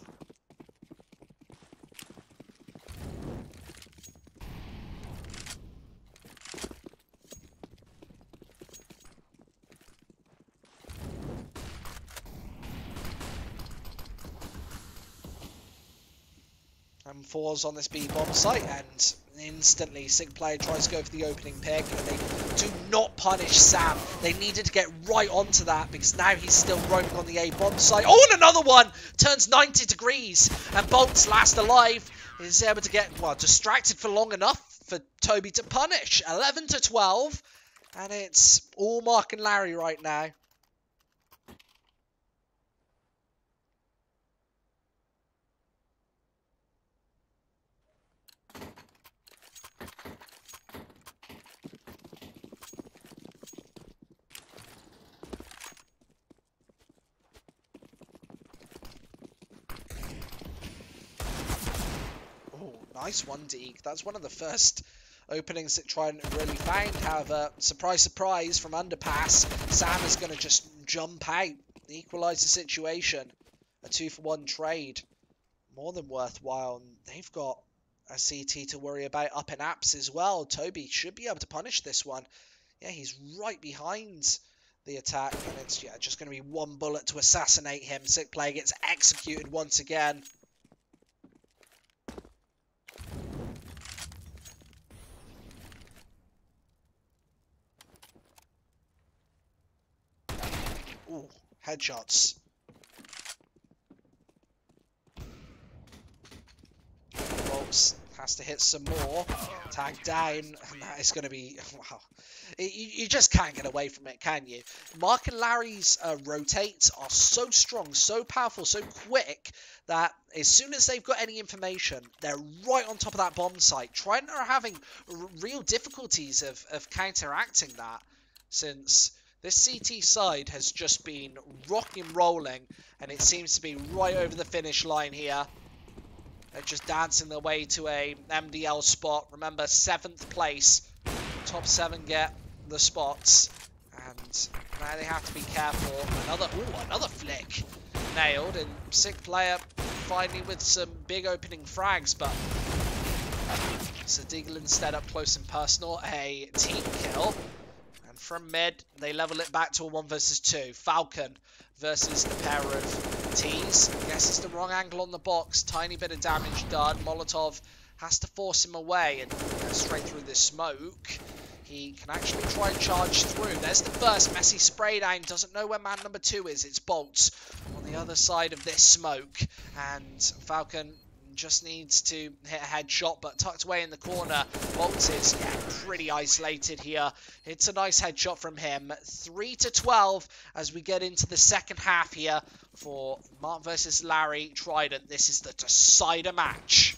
S7: and fours on this B bomb site, and instantly Sig player tries to go for the opening pick, and they do not punish Sam. They needed to get right onto that because now he's still roaming on the A bomb site. Oh, and another one turns 90 degrees, and Bolt's last alive is able to get, well, distracted for long enough for Toby to punish. 11 to 12, and it's all Mark and Larry right now. Nice one, Deke. That's one of the first openings that Trident really found. However, surprise, surprise, from underpass, Sam is going to just jump out, equalise the situation. A 2-for-1 trade. More than worthwhile. And they've got a CT to worry about up in apps as well. Toby should be able to punish this one. Yeah, he's right behind the attack, and it's just going to be one bullet to assassinate him. Sick player gets executed once again. Ooh, headshots. Bolts has to hit some more. Tag down, and that is going to be... Wow. You just can't get away from it, can you? Mark and Larry's rotates are so strong, so powerful, so quick, that as soon as they've got any information, they're right on top of that bomb site. Trident are having real difficulties of counteracting that, since... this CT side has just been rocking and rolling, and it seems to be right over the finish line here. They're just dancing their way to a MDL spot. Remember, 7th place. Top 7 get the spots. And now they have to be careful. Another flick. Nailed, and Sick player finally with some big opening frags, but so Deagle instead up close and personal. A team kill. From mid, they level it back to a 1 versus 2. Falcon versus the pair of T's. I guess it's the wrong angle on the box. Tiny bit of damage done. Molotov has to force him away and straight through this smoke. He can actually try and charge through. There's the first messy spray down. Doesn't know where man number 2 is. It's Bolts on the other side of this smoke. And Falcon just needs to hit a headshot, but tucked away in the corner. Bolts is pretty isolated here. It's a nice headshot from him. 3 to 12 as we get into the second half here for Mark versus Larry Trident. This is the decider match.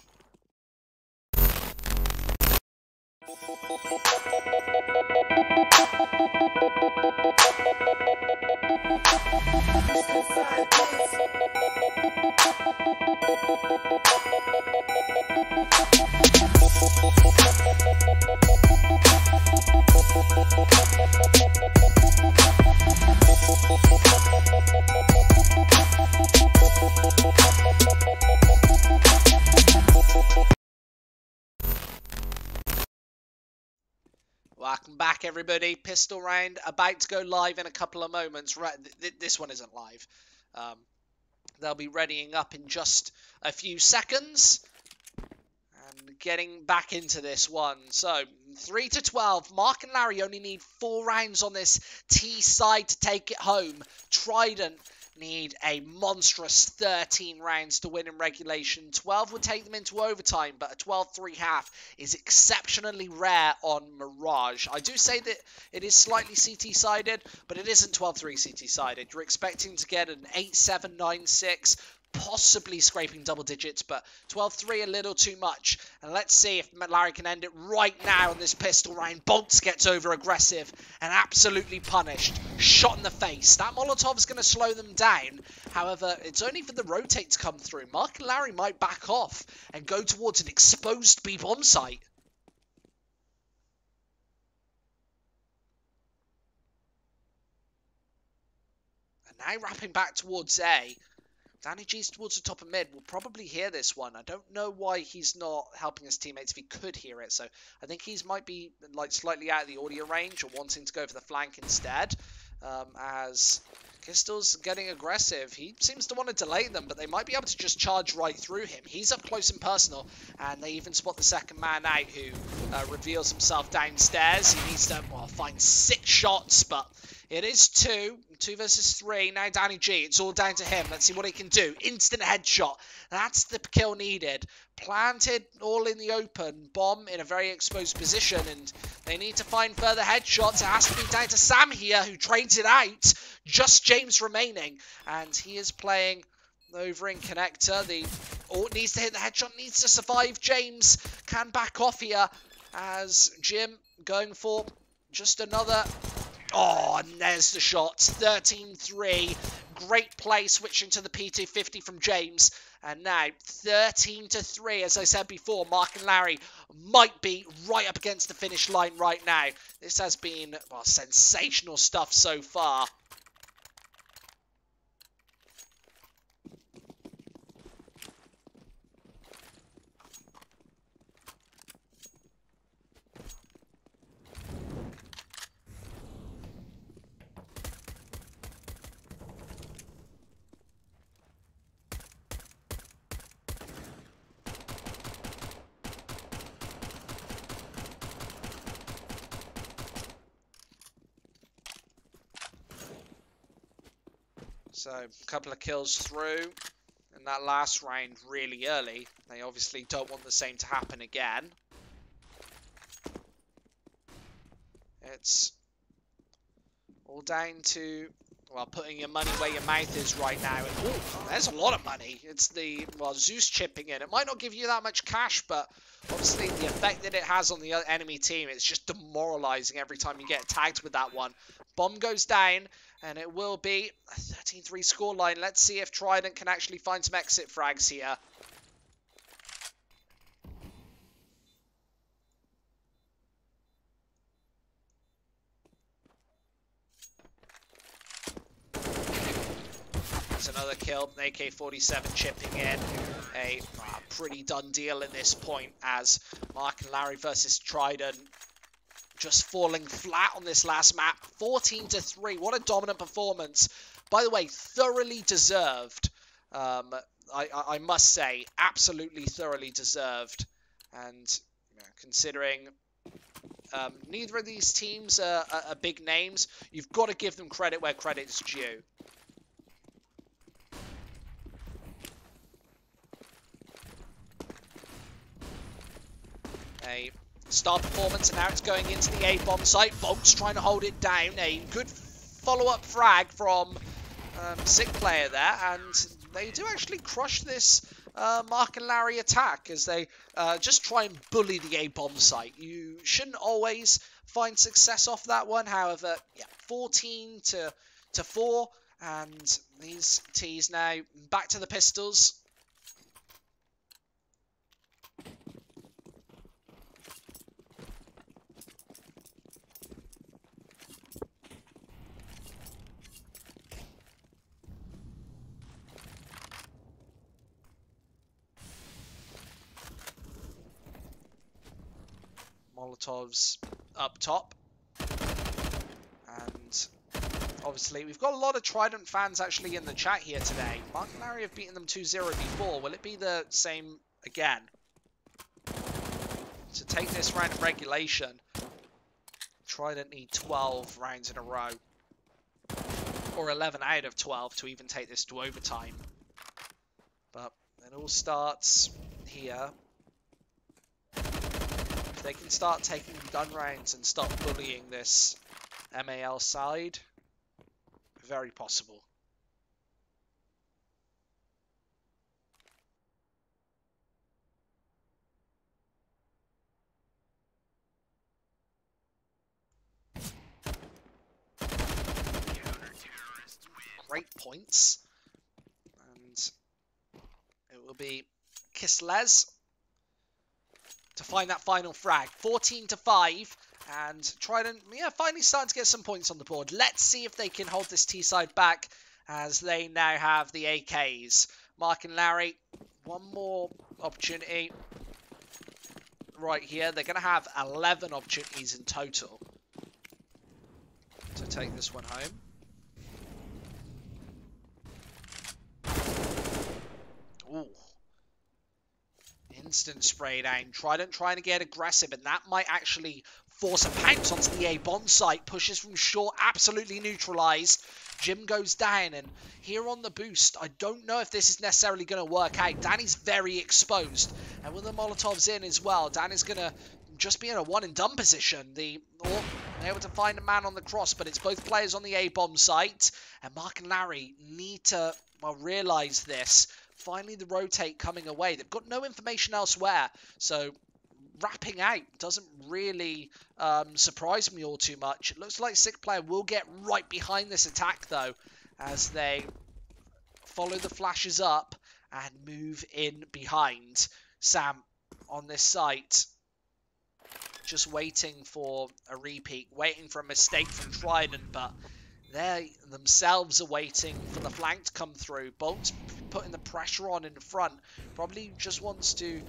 S7: Welcome back, everybody. Pistol round about to go live in a couple of moments. Right, this one isn't live. They'll be readying up in just a few seconds and getting back into this one. So 3 to 12. Mark and Larry only need 4 rounds on this T side to take it home. Trident need a monstrous 13 rounds to win in regulation. 12 would take them into overtime, but a 12-3 half is exceptionally rare on Mirage. I do say that it is slightly CT-sided, but it isn't 12-3 CT-sided. You're expecting to get an 8-7, 9-6, possibly scraping double digits, but 12-3 a little too much. And let's see if Larry can end it right now on this pistol round. Bolts gets over aggressive and absolutely punished. Shot in the face. That Molotov's going to slow them down. However, it's only for the rotate to come through. Mark and Larry might back off and go towards an exposed B-bomb site. And now wrapping back towards A. Danny G's towards the top of mid. We'll probably hear this one. I don't know why he's not helping his teammates if he could hear it. So I think he's might be like slightly out of the audio range or wanting to go for the flank instead. As Kistel's getting aggressive. He seems to want to delay them, but they might be able to just charge right through him. He's up close and personal, and they even spot the second man out, who reveals himself downstairs. He needs to, well, find 6 shots, but it is 2 versus 3. Now Danny G, it's all down to him. Let's see what he can do. Instant headshot. That's the kill needed. Planted all in the open. Bomb in a very exposed position, and they need to find further headshots. It has to be down to Sam here, who trades it out. Just James remaining, and he is playing over in connector. Needs to hit the headshot, needs to survive. James can back off here as Jim going for just another. Oh, and there's the shots. 13-3. Great play switching to the P250 from James. And now 13-3. As I said before, Mark and Larry might be right up against the finish line right now. This has been, well, sensational stuff so far. So, a couple of kills through in that last round really early. They obviously don't want the same to happen again. It's all down to, well, putting your money where your mouth is right now. And, ooh, there's a lot of money. It's the, well, Zeus chipping in. It might not give you that much cash, but obviously the effect that it has on the enemy team, it's just demoralizing every time you get tagged with that one. Bomb goes down, and it will be a 13-3 scoreline. Let's see if Trident can actually find some exit frags here. That's another kill. AK-47 chipping in. A pretty done deal at this point, as Mark and Larry versus Trident just falling flat on this last map. 14-3. What a dominant performance. By the way, thoroughly deserved. I must say, absolutely thoroughly deserved. And considering neither of these teams are big names, you've got to give them credit where credit's due. A star performance, and now it's going into the A-bomb site. Bolt's trying to hold it down. A good follow-up frag from Sick player there, and they do actually crush this Mark and Larry attack as they just try and bully the A-bomb site. You shouldn't always find success off that one. However, yeah, 14-4, and these T's now back to the pistols. Molotovs up top, and obviously we've got a lot of Trident fans actually in the chat here today. Mark and Larry have beaten them 2-0 before. Will it be the same again? To take this round of regulation, Trident need 12 rounds in a row, or 11 out of 12 to even take this to overtime. But it all starts here. They can start taking gun rounds and start bullying this MAL side. Very possible. Great points. And it will be Kisles to find that final frag. 14-5, and Trident, yeah, finally starting to get some points on the board. Let's see if they can hold this T-side back, as they now have the AKs. Mark and Larry, one more opportunity right here. They're going to have 11 opportunities in total to take this one home. instant spray down. Trident trying to get aggressive, and that might actually force a pounce onto the A bomb site. Pushes from short, absolutely neutralized. Jim goes down, and here on the boost, I don't know if this is necessarily going to work out. Danny's very exposed, and with the Molotovs in as well, Danny's going to just be in a one and done position. Able to find a man on the cross, but it's both players on the A bomb site, and Mark and Larry need to, well, realize this. Finally, the rotate coming away. They've got no information elsewhere, so wrapping out doesn't really surprise me all too much. It looks like Sick Player will get right behind this attack, though, as they follow the flashes up and move in behind. Sam on this site, just waiting for a repeat, waiting for a mistake from Trident, but they themselves are waiting for the flank to come through. Bolt's putting the pressure on in front. Probably just wants to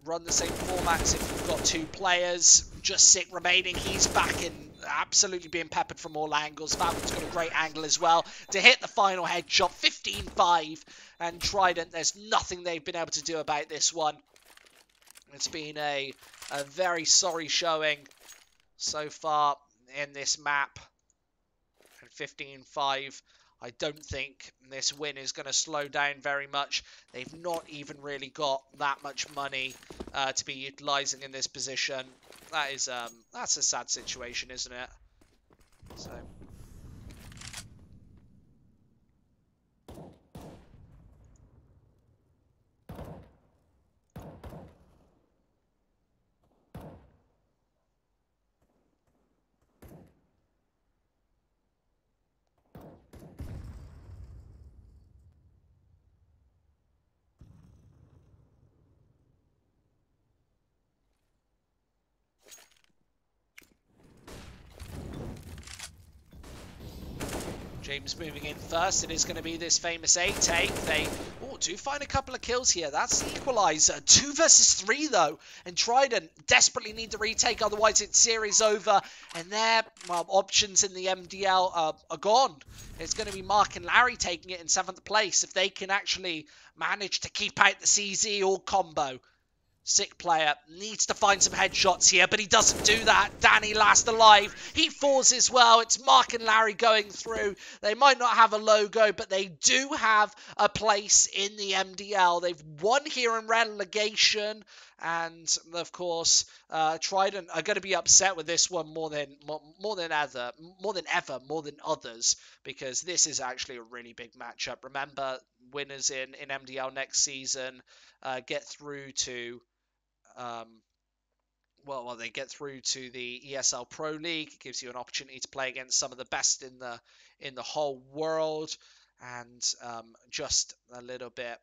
S7: run the same formats if you've got two players. Just Sick remaining. He's back and absolutely being peppered from all angles. Falcon's got a great angle as well to hit the final headshot. 15-5. And Trident, there's nothing they've been able to do about this one. It's been a very sorry showing so far in this map. And 15-5. I don't think this win is going to slow down very much. They've not even really got that much money to be utilising in this position. That's a sad situation, isn't it? So. James moving in first. It is going to be this famous A take. They do find a couple of kills here. That's the equalizer. 2 versus 3 though. And Trident desperately need the retake. Otherwise it's series over. And their options in the MDL are gone. It's going to be Mark and Larry taking it in 7th place. If they can actually manage to keep out the CZ or combo. Sick Player needs to find some headshots here, but he doesn't do that. Danny last alive. He falls as well. It's Mark and Larry going through. They might not have a logo, but they do have a place in the MDL. They've won here in relegation. And, of course, Trident are going to be upset with this one more than others, because this is actually a really big matchup. Remember, winners in MDL next season get through to... they get through to the ESL Pro League. It gives you an opportunity to play against some of the best in the whole world, and just a little bit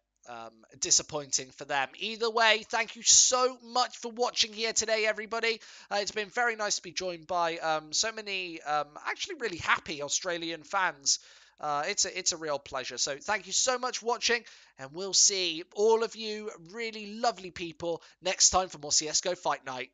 S7: disappointing for them. Either way, thank you so much for watching here today, everybody. It's been very nice to be joined by so many actually really happy Australian fans. It's a real pleasure. So thank you so much for watching, and we'll see all of you really lovely people next time for more CSGO Fight Night.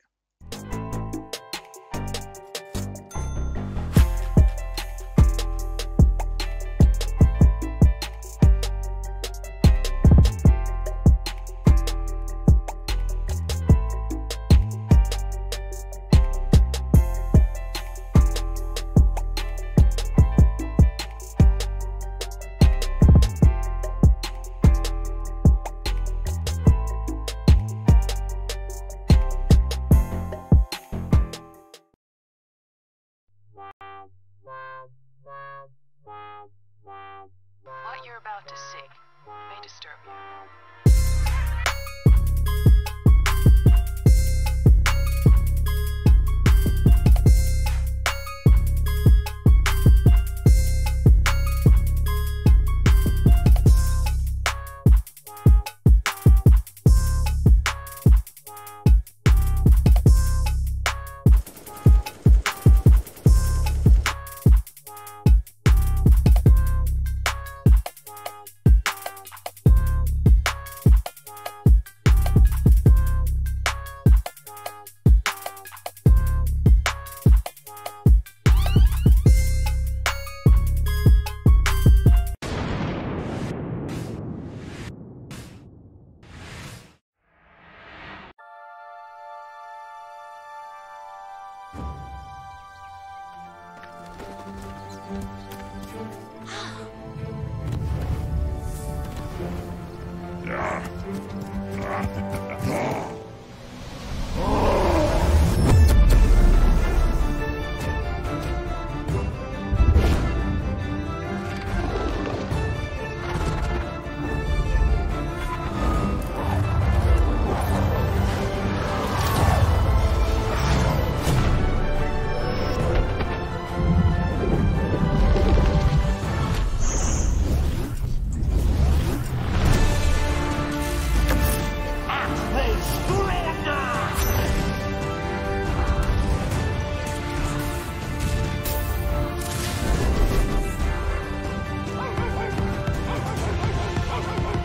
S3: What you're about to see may disturb you.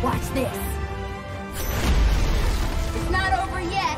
S13: Watch this. It's not over yet.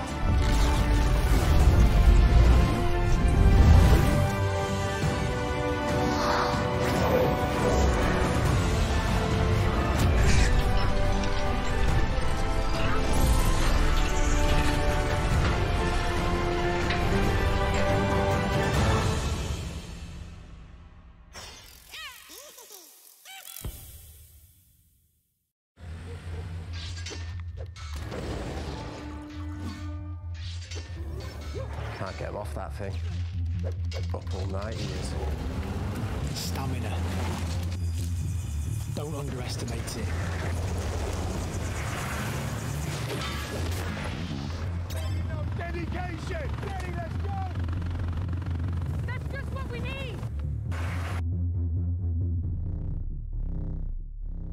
S15: Can't get him off that thing. Up all night he is.
S16: Stamina. Don't underestimate it.
S17: Dedication! Ready, let's go!